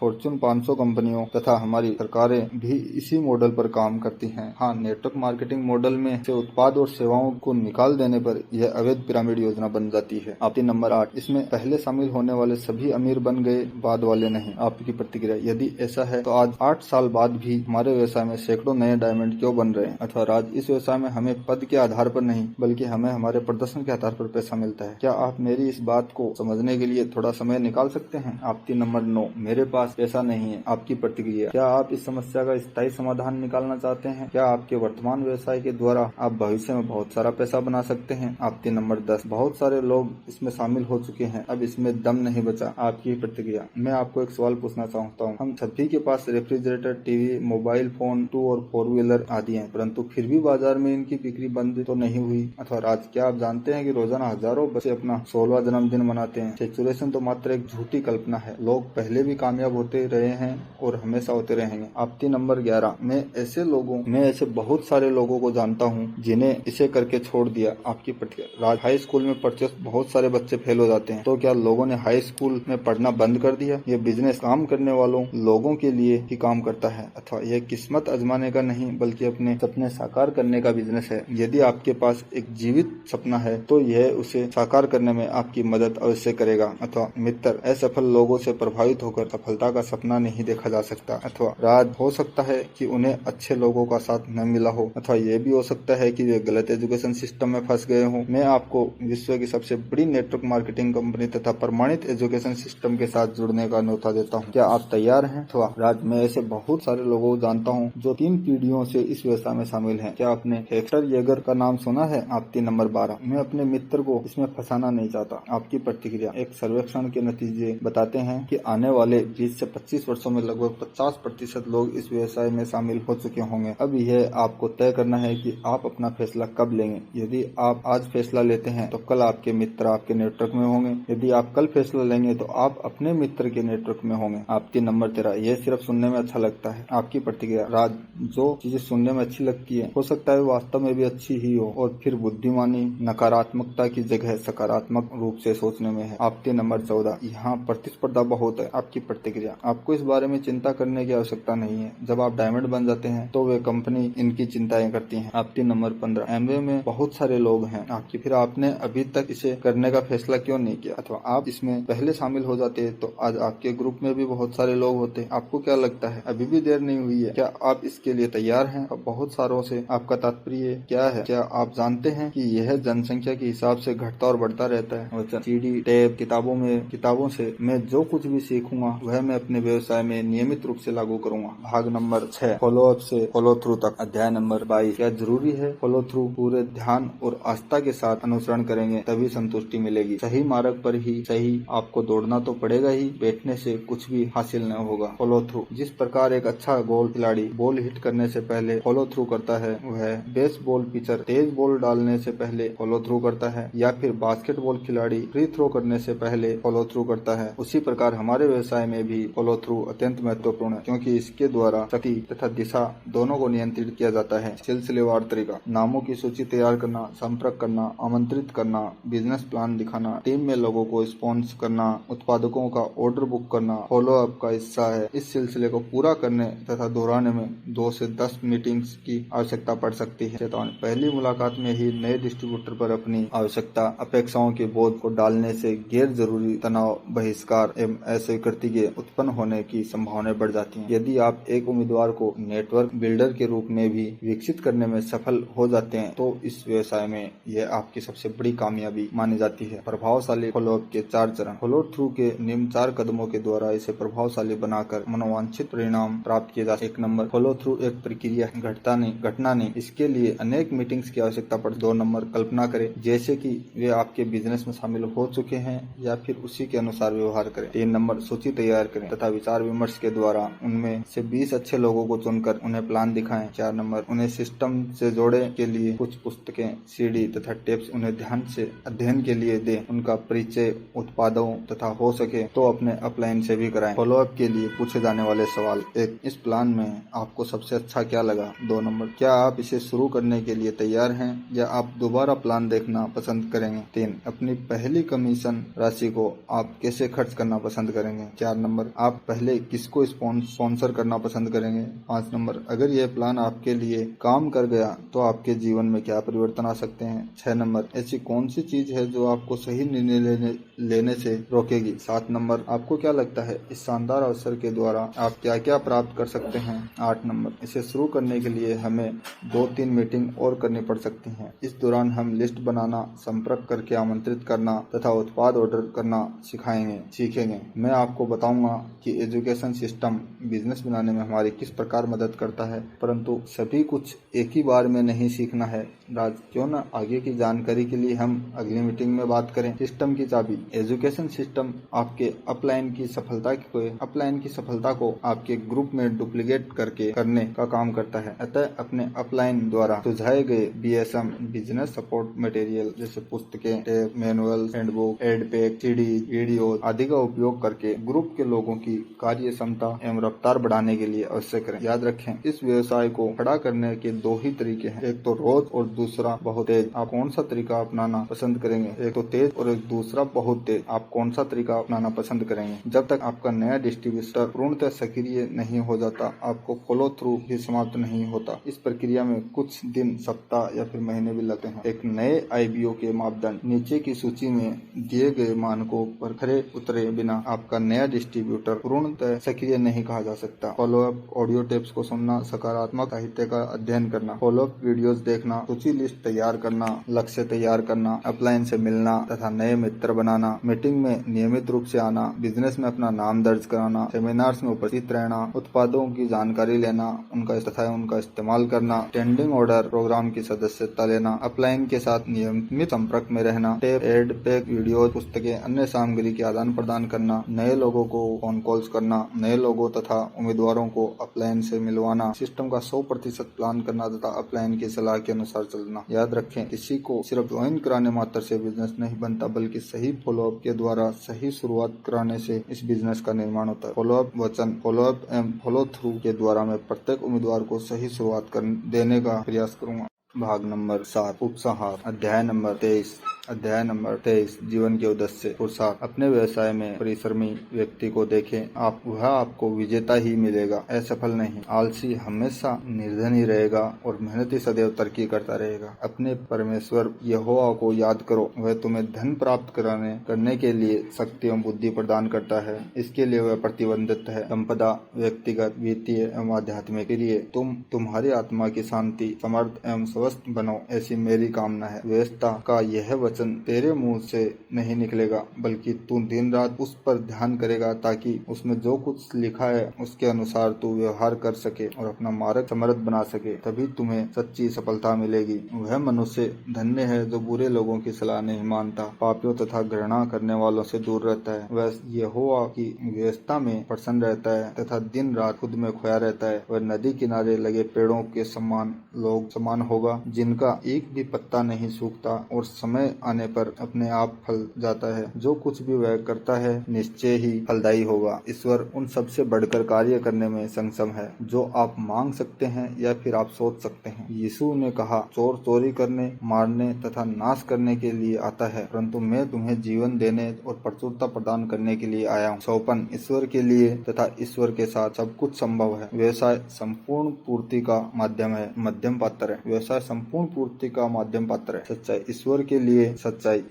[SPEAKER 1] फॉर्च्यून 500 कंपनियों तथा हमारी सरकारें भी इसी मॉडल पर काम करती हैं। हाँ, नेटवर्क मार्केटिंग मॉडल में से उत्पाद और सेवाओं को निकाल देने पर यह अवैध पिरामिड योजना बन जाती है। आपत्ति नंबर 8, इसमें पहले शामिल होने वाले सभी अमीर बन गए, बाद वाले नहीं। आपकी प्रतिक्रिया। यदि ऐसा है तो आज 8 साल बाद भी हमारे व्यवसाय में सैकड़ों नए डायमंड क्यों बन रहे हैं? अथवा राज, इस व्यवसाय में हमें पद के आधार पर नहीं बल्कि हमें हमारे प्रदर्शन के आधार पर पैसा मिलता है। क्या आप मेरी इस बात को समझने के लिए थोड़ा समय निकाल सकते हैं? आपत्ति नंबर 9, मेरे पास पैसा नहीं है। आपकी प्रतिक्रिया। क्या आप इस समस्या का स्थायी समाधान निकालना चाहते हैं? क्या आपके वर्तमान व्यवसाय के द्वारा आप भविष्य में बहुत सारा पैसा बना सकते हैं? आपत्ति नंबर 10, बहुत सारे लोग इसमें शामिल हो चुके हैं, अब इसमें दम नहीं बचा। आपकी प्रतिक्रिया। मैं आपको एक सवाल पूछना चाहता हूँ। हम सभी के पास रेफ्रिजरेटर, टीवी, मोबाइल फोन, 2 और 4 व्हीलर आदि हैं, परंतु फिर भी बाजार में इनकी बिक्री बंद तो नहीं हुई। अथवा राज, क्या आप जानते हैं कि रोजाना हजारों बच्चे अपना 16वां जन्मदिन मनाते हैं? सैचुरेशन तो मात्र एक झूठी कल्पना है। लोग पहले भी कामयाब होते रहे हैं और हमेशा होते रहेंगे। आपत्ति नंबर 11, मैं ऐसे बहुत सारे लोगों को जानता हूँ जिन्हें इसे करके छोड़ दिया। आपकी प्रतिक्रिया। राज, हाई स्कूल में पढ़ते बहुत सारे बच्चे फेल हो जाते हैं, तो क्या लोगों ने हाई स्कूल में पढ़ना बंद कर दिया? ये बिजनेस काम करने वालों लोगों के लिए ही काम करता है, अथवा यह किस्मत आजमाने का नहीं बल्कि अपने सपने साकार करने का बिजनेस है। यदि आपके पास एक जीवित सपना है तो यह उसे साकार करने में आपकी मदद अवश्य करेगा। अथवा मित्र, असफल लोगों से प्रभावित होकर सफलता का सपना नहीं देखा जा सकता। अथवा राज, हो सकता है कि उन्हें अच्छे लोगों का साथ न मिला हो, अथवा यह भी हो सकता है कि वे गलत एजुकेशन सिस्टम में फंस गए हों। मैं आपको विश्व की सबसे बड़ी नेटवर्क मार्केटिंग कंपनी तथा प्रमाणित एजुकेशन सिस्टम के साथ जुड़ने का न्योता देता हूँ। क्या आप तैयार हैं? अथवा राज, मैं ऐसे बहुत सारे लोगों को जानता हूँ जो 3 पीढ़ियों से इस व्यवसाय में शामिल हैं। क्या आपने हेक्टर येगर का नाम सुना है? आपत्ति नंबर 12, मैं अपने मित्र को इसमें फंसाना नहीं चाहता। आपकी प्रतिक्रिया। एक सर्वेक्षण के नतीजे बताते हैं कि आने वाले 20 से 25 वर्षों में लगभग 50% लोग इस व्यवसाय में शामिल हो चुके होंगे। अब यह आपको तय करना है कि आप अपना फैसला कब लेंगे। यदि आप आज फैसला लेते हैं तो कल आपके मित्र आपके नेटवर्क में होंगे। यदि आप कल फैसला लेंगे तो आप अपने मित्र के नेटवर्क में होंगे। आपत्ति नंबर 13, यह सिर्फ सुनने में अच्छा लगता है। आपकी प्रतिक्रिया। राज, जो चीजें सुनने में अच्छी लगती है हो सकता है वास्तव में भी अच्छी ही हो, और फिर बुद्धिमानी नकारात्मकता की जगह सकारात्मक रूप से सोचने में है। आपत्ति नंबर 14, यहाँ प्रतिस्पर्धा बहुत है। आपकी प्रतिक्रिया। गया। आपको इस बारे में चिंता करने की आवश्यकता नहीं है। जब आप डायमंड बन जाते हैं तो वे कंपनी इनकी चिंताएं करती है। आपकी नंबर 15, एमवे में बहुत सारे लोग हैं आपकी, फिर आपने अभी तक इसे करने का फैसला क्यों नहीं किया? अथवा आप इसमें पहले शामिल हो जाते तो आज आपके ग्रुप में भी बहुत सारे लोग होते। आपको क्या लगता है अभी भी देर नहीं हुई है? क्या आप इसके लिए तैयार हैं? अब बहुत सारों से आपका तात्पर्य क्या है? क्या आप जानते हैं कि यह जनसंख्या के हिसाब से घटता और बढ़ता रहता है? वचन, सीडी, टैब, किताबों से मैं जो कुछ भी सीखूंगा वह मैं अपने व्यवसाय में नियमित रूप से लागू करूंगा। भाग नंबर 6, फॉलो अप से फॉलो थ्रू तक। अध्याय नंबर 22, क्या जरूरी है फॉलो थ्रू? पूरे ध्यान और आस्था के साथ अनुसरण करेंगे तभी संतुष्टि मिलेगी। सही मार्ग पर ही सही आपको दौड़ना तो पड़ेगा ही, बैठने से कुछ भी हासिल न होगा। फॉलो थ्रू, जिस प्रकार एक अच्छा गोल खिलाड़ी बॉल हिट करने से पहले फॉलो थ्रू करता है, वह बेसबॉल पिचर तेज बॉल डालने से पहले फॉलो थ्रू करता है, या फिर बास्केटबॉल खिलाड़ी फ्री थ्रो करने से पहले फॉलो थ्रू करता है, उसी प्रकार हमारे व्यवसाय में भी फॉलो थ्रू अत्यंत महत्वपूर्ण है, क्योंकि इसके द्वारा शक्ति तथा दिशा दोनों को नियंत्रित किया जाता है। सिलसिलेवार तरीका, नामों की सूची तैयार करना, संपर्क करना, आमंत्रित करना, बिजनेस प्लान दिखाना, टीम में लोगों को स्पॉन्स करना, उत्पादकों का ऑर्डर बुक करना फॉलो अप का हिस्सा है। इस सिलसिले को पूरा करने तथा दोहराने में 2 से 10 मीटिंग्स की आवश्यकता पड़ सकती है। चेतावनी, पहली मुलाकात में ही नए डिस्ट्रीब्यूटर पर अपनी आवश्यकता अपेक्षाओं के बोझ को डालने से गैर जरूरी तनाव, बहिष्कार एवं अस्वीकृति के उत्पन्न होने की संभावनाएं बढ़ जाती हैं। यदि आप एक उम्मीदवार को नेटवर्क बिल्डर के रूप में भी विकसित करने में सफल हो जाते हैं तो इस व्यवसाय में यह आपकी सबसे बड़ी कामयाबी मानी जाती है। प्रभावशाली फॉलोअप के 4 चरण। फॉलो थ्रू के निम्न 4 कदमों के द्वारा इसे प्रभावशाली बनाकर मनोवांछित परिणाम प्राप्त किए जा सकते हैं। 1 नंबर, फॉलो थ्रू एक प्रक्रिया, घटना नहीं। इसके लिए अनेक मीटिंग्स की आवश्यकता पड़ती है। 2 नंबर, कल्पना करें जैसे कि वे आपके बिजनेस में शामिल हो चुके हैं या फिर उसी के अनुसार व्यवहार करें। 3 नंबर, सूची तैयार करें तथा विचार विमर्श के द्वारा उनमें से 20 अच्छे लोगों को चुनकर उन्हें प्लान दिखाएं। 4 नंबर, उन्हें सिस्टम से जोड़े के लिए कुछ पुस्तकें, सीडी तथा टेप्स उन्हें ध्यान से अध्ययन के लिए दें। उनका परिचय उत्पादों तथा हो सके तो अपने अपलाइन से भी कराएं। फॉलोअप के लिए पूछे जाने वाले सवाल। 1, इस प्लान में आपको सबसे अच्छा क्या लगा? 2 नंबर, क्या आप इसे शुरू करने के लिए तैयार हैं या आप दोबारा प्लान देखना पसंद करेंगे? 3, अपनी पहली कमीशन राशि को आप कैसे खर्च करना पसंद करेंगे? 4 नंबर, आप पहले किसको स्पॉन्सर करना पसंद करेंगे? 5 नंबर, अगर यह प्लान आपके लिए काम कर गया तो आपके जीवन में क्या परिवर्तन आ सकते हैं? 6 नंबर, ऐसी कौन सी चीज है जो आपको सही निर्णय लेने से रोकेगी? 7 नंबर, आपको क्या लगता है इस शानदार अवसर के द्वारा आप क्या क्या प्राप्त कर सकते हैं? 8 नंबर, इसे शुरू करने के लिए हमें 2-3 मीटिंग और करनी पड़ सकती हैं। इस दौरान हम लिस्ट बनाना, संपर्क करके आमंत्रित करना तथा उत्पाद ऑर्डर करना सीखेंगे। मैं आपको बताऊंगा कि एजुकेशन सिस्टम बिजनेस बनाने में हमारी किस प्रकार मदद करता है, परंतु सभी कुछ एक ही बार में नहीं सीखना है। राज, क्यों न आगे की जानकारी के लिए हम अगली मीटिंग में बात करें। सिस्टम की चाबी, एजुकेशन सिस्टम आपके अपलाइन की सफलता को आपके ग्रुप में डुप्लीकेट करने का काम करता है। अतः अपने अपलाइन द्वारा सुझाए गए BSM, बिजनेस सपोर्ट मटेरियल जैसे पुस्तकें, tab, manual, handbook, aid pack, CD, video आदि का उपयोग करके ग्रुप के लोगों की कार्य क्षमता एवं रफ्तार बढ़ाने के लिए अवश्य करें। याद रखें, इस व्यवसाय को खड़ा करने के 2 ही तरीके हैं, एक तो रोज और दूसरा बहुत तेज। आप कौन सा तरीका अपनाना पसंद करेंगे? एक तो तेज और एक दूसरा बहुत तेज। आप कौन सा तरीका अपनाना पसंद करेंगे? जब तक आपका नया डिस्ट्रीब्यूटर पूर्णतः सक्रिय नहीं हो जाता, आपको फॉलो थ्रू भी समाप्त नहीं होता। इस प्रक्रिया में कुछ दिन, सप्ताह या फिर महीने भी लगते हैं। एक नए IBO के मापदंड, नीचे की सूची में दिए गए मानकों पर खरे उतरे बिना आपका नया डिस्ट्रीब्यूटर पूर्णतः सक्रिय नहीं कहा जा सकता। फॉलोअप ऑडियो टेप्स को सुनना, सकारात्मक साहित्य का अध्ययन करना, फॉलोअप वीडियोस देखना, सूची लिस्ट तैयार करना, लक्ष्य तैयार करना, अपलाइन से मिलना तथा नए मित्र बनाना, मीटिंग में नियमित रूप से आना, बिजनेस में अपना नाम दर्ज कराना, सेमिनार्स में उपस्थित रहना, उत्पादों की जानकारी लेना, उनका इस्तेमाल करना, स्टैंडिंग ऑर्डर प्रोग्राम की सदस्यता लेना, अपलाइन के साथ नियमित संपर्क में रहना, टेप, एड पैक, वीडियो, पुस्तकें, अन्य सामग्री के आदान प्रदान करना, नए लोगों को फोन कॉल्स करना, नए लोगों तथा उम्मीदवारों को अपलाइन से मिलवाना, सिस्टम का 100% प्लान करना तथा अपलाइन की सलाह के अनुसार चलना। याद रखें, किसी को सिर्फ ज्वाइन कराने मात्र से बिजनेस नहीं बनता, बल्कि सही फॉलोअप के द्वारा सही शुरुआत कराने से इस बिजनेस का निर्माण होता है। फॉलोअप वचन, फॉलोअप एवं फॉलो थ्रू के द्वारा मैं प्रत्येक उम्मीदवार को सही शुरुआत देने का प्रयास करूंगा। भाग नंबर 7 उपसंहार। अध्याय नंबर 23 जीवन के उद्देश्य पुरुषार्थ। अपने व्यवसाय में परिश्रमी व्यक्ति को देखें, वह आपको विजेता ही मिलेगा, असफल नहीं। आलसी हमेशा निर्धन ही रहेगा और मेहनती सदैव तरक्की करता रहेगा। अपने परमेश्वर यहोवा को याद करो, वह तुम्हें धन प्राप्त करने के लिए शक्ति एवं बुद्धि प्रदान करता है। इसके लिए वह प्रतिबंधित है। संपदा व्यक्तिगत, वित्तीय एवं आध्यात्मिक के लिए तुम्हारी आत्मा की शांति, समर्थ एवं स्वस्थ बनो, ऐसी मेरी कामना है। व्यवस्था का यह वचन तेरे मुंह से नहीं निकलेगा, बल्कि तू दिन रात उस पर ध्यान करेगा, ताकि उसमें जो कुछ लिखा है उसके अनुसार तू व्यवहार कर सके और अपना मार्ग समृद्ध बना सके। तभी तुम्हें सच्ची सफलता मिलेगी। वह मनुष्य धन्य है जो बुरे लोगों की सलाह नहीं मानता, पापियों तथा घृणा करने वालों से दूर रहता है। वह यहोवा की व्यवस्था में प्रसन्न रहता है तथा दिन रात खुद में खोया रहता है। वह नदी किनारे लगे पेड़ों के समान होगा, जिनका एक भी पत्ता नहीं सूखता और समय आने पर अपने आप फल जाता है। जो कुछ भी वह करता है निश्चय ही फलदायी होगा। ईश्वर उन सबसे बढ़कर कार्य करने में सक्षम है जो आप मांग सकते हैं या फिर आप सोच सकते हैं। यीशु ने कहा, चोर चोरी करने, मारने तथा नाश करने के लिए आता है, परंतु मैं तुम्हें जीवन देने और प्रचुरता प्रदान करने के लिए आया हूँ। सौपन ईश्वर के लिए तथा ईश्वर के साथ सब कुछ संभव है। व्यवसाय संपूर्ण पूर्ति का मध्यम पात्र है। व्यवसाय संपूर्ण पूर्ति का माध्यम पात्र है। सच्चाई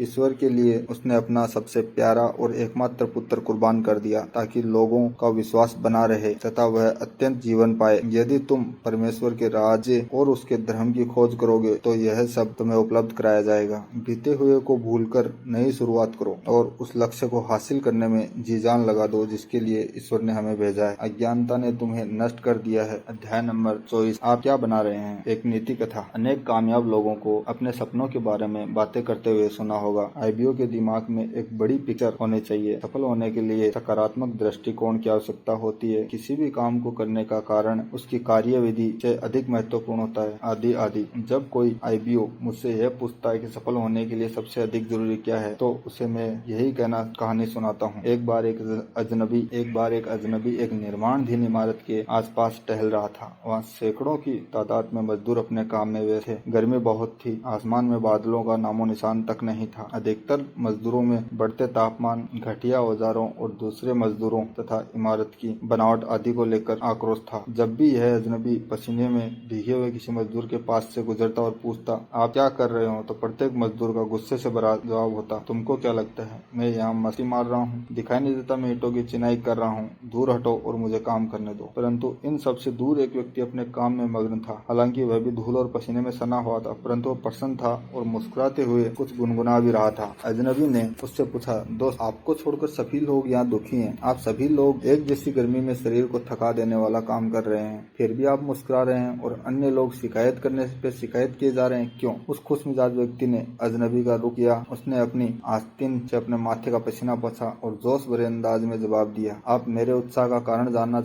[SPEAKER 1] ईश्वर के लिए उसने अपना सबसे प्यारा और एकमात्र पुत्र कुर्बान कर दिया, ताकि लोगों का विश्वास बना रहे तथा वह अत्यंत जीवन पाए। यदि तुम परमेश्वर के राज्य और उसके धर्म की खोज करोगे तो यह सब तुम्हें उपलब्ध कराया जाएगा। बीते हुए को भूलकर नई शुरुआत करो और उस लक्ष्य को हासिल करने में जी जान लगा दो जिसके लिए ईश्वर ने हमें भेजा है। अज्ञानता ने तुम्हें नष्ट कर दिया है। अध्याय नंबर 24 आप क्या बना रहे हैं? एक नीति कथा। अनेक कामयाब लोगों को अपने सपनों के बारे में बातें करते हुए सुना होगा। आईबीओ के दिमाग में एक बड़ी पिक्चर होनी चाहिए। सफल होने के लिए सकारात्मक दृष्टिकोण की आवश्यकता होती है। किसी भी काम को करने का कारण उसकी कार्यविधि से अधिक महत्वपूर्ण होता है, आदि। जब कोई आईबीओ मुझसे यह पूछता है कि सफल होने के लिए सबसे अधिक जरूरी क्या है, तो उसे मैं यही कहानी सुनाता हूँ। एक बार एक अजनबी एक निर्माणाधीन इमारत के आसपास टहल रहा था। वहाँ सैकड़ों की तादाद में मजदूर अपने काम में व्यस्त थे। गर्मी बहुत थी। आसमान में बादलों का नामो निशान तक नहीं था। अधिकतर मजदूरों में बढ़ते तापमान, घटिया औजारों और दूसरे मजदूरों तथा इमारत की बनावट आदि को लेकर आक्रोश था। जब भी यह अजनबी पसीने में भीगे हुए किसी मजदूर के पास से गुजरता और पूछता, आप क्या कर रहे हो, तो प्रत्येक मजदूर का गुस्से से भरा जवाब होता, तुमको क्या लगता है मैं यहाँ मस्ती मार रहा हूँ? दिखाई नहीं देता मैं ईंटों की चिनाई कर रहा हूँ? दूर हटो और मुझे काम करने दो। परंतु इन सबसे दूर एक व्यक्ति अपने काम में मग्न था। हालांकि वह भी धूल और पसीने में सना हुआ था, परंतु वह प्रसन्न था और मुस्कुराते हुए कुछ गुनगुना भी रहा था। अजनबी ने उससे पूछा, दोस्त, आपको छोड़कर सभी लोग यहाँ दुखी हैं। आप सभी लोग एक जैसी गर्मी में शरीर को थका देने वाला काम कर रहे हैं, फिर भी आप मुस्कुरा रहे हैं और अन्य लोग शिकायत करने पे शिकायत किए जा रहे हैं। क्यों? उस खुशमिजाज व्यक्ति ने अजनबी का रुख किया। उसने अपनी आस्तीन से अपने माथे का पसीना पोंछा और जोश भरे अंदाज में जवाब दिया, आप मेरे उत्साह का कारण जानना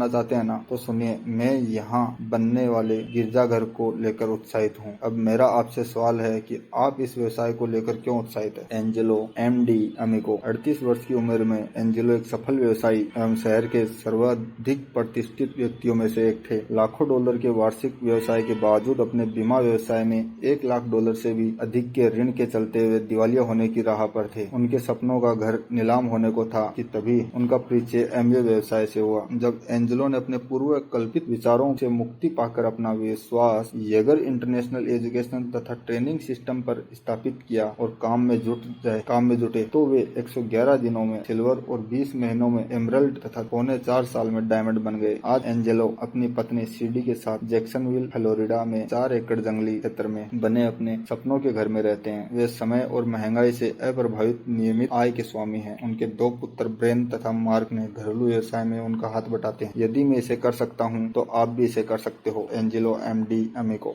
[SPEAKER 1] चाहते हैं ना? तो सुनिए, मैं यहाँ बनने वाले गिरजाघर को लेकर उत्साहित हूँ। अब मेरा आपसे सवाल है कि आप इस व्यवसाय को लेकर क्यों उत्साहित है? एंजेलो एमडी अमिको 38 वर्ष की उम्र में एंजेलो एक सफल व्यवसायी एवं शहर के सर्वाधिक प्रतिष्ठित व्यक्तियों में से एक थे। लाखों डॉलर के वार्षिक व्यवसाय के बावजूद अपने बीमा व्यवसाय में $1 लाख से भी अधिक के ऋण के चलते हुए दिवालिया होने की राह पर थे। उनके सपनों का घर नीलाम होने को था कि तभी उनका परिचय एमवे व्यवसाय से हुआ। जब एंजेलो ने अपने पूर्व कल्पित विचारों से मुक्ति पाकर अपना विश्वास येगर इंटरनेशनल एजुकेशन तथा ट्रेनिंग सिस्टम पर स्थापित किया और काम में जुटे तो वे 111 दिनों में सिल्वर और 20 महीनों में एमरल्ड तथा पौने 4 साल में डायमंड बन गए। आज एंजेलो अपनी पत्नी सीडी के साथ जैक्सनविल फ्लोरिडा में 4 एकड़ जंगली क्षेत्र में बने अपने सपनों के घर में रहते हैं। वे समय और महंगाई से अप्रभावित नियमित आय के स्वामी हैं। उनके 2 पुत्र ब्रेन तथा मार्क ने घरेलू व्यवसाय में उनका हाथ बटाते हैं। यदि मैं इसे कर सकता हूँ तो आप भी इसे कर सकते हो। Angelo MD अमिको।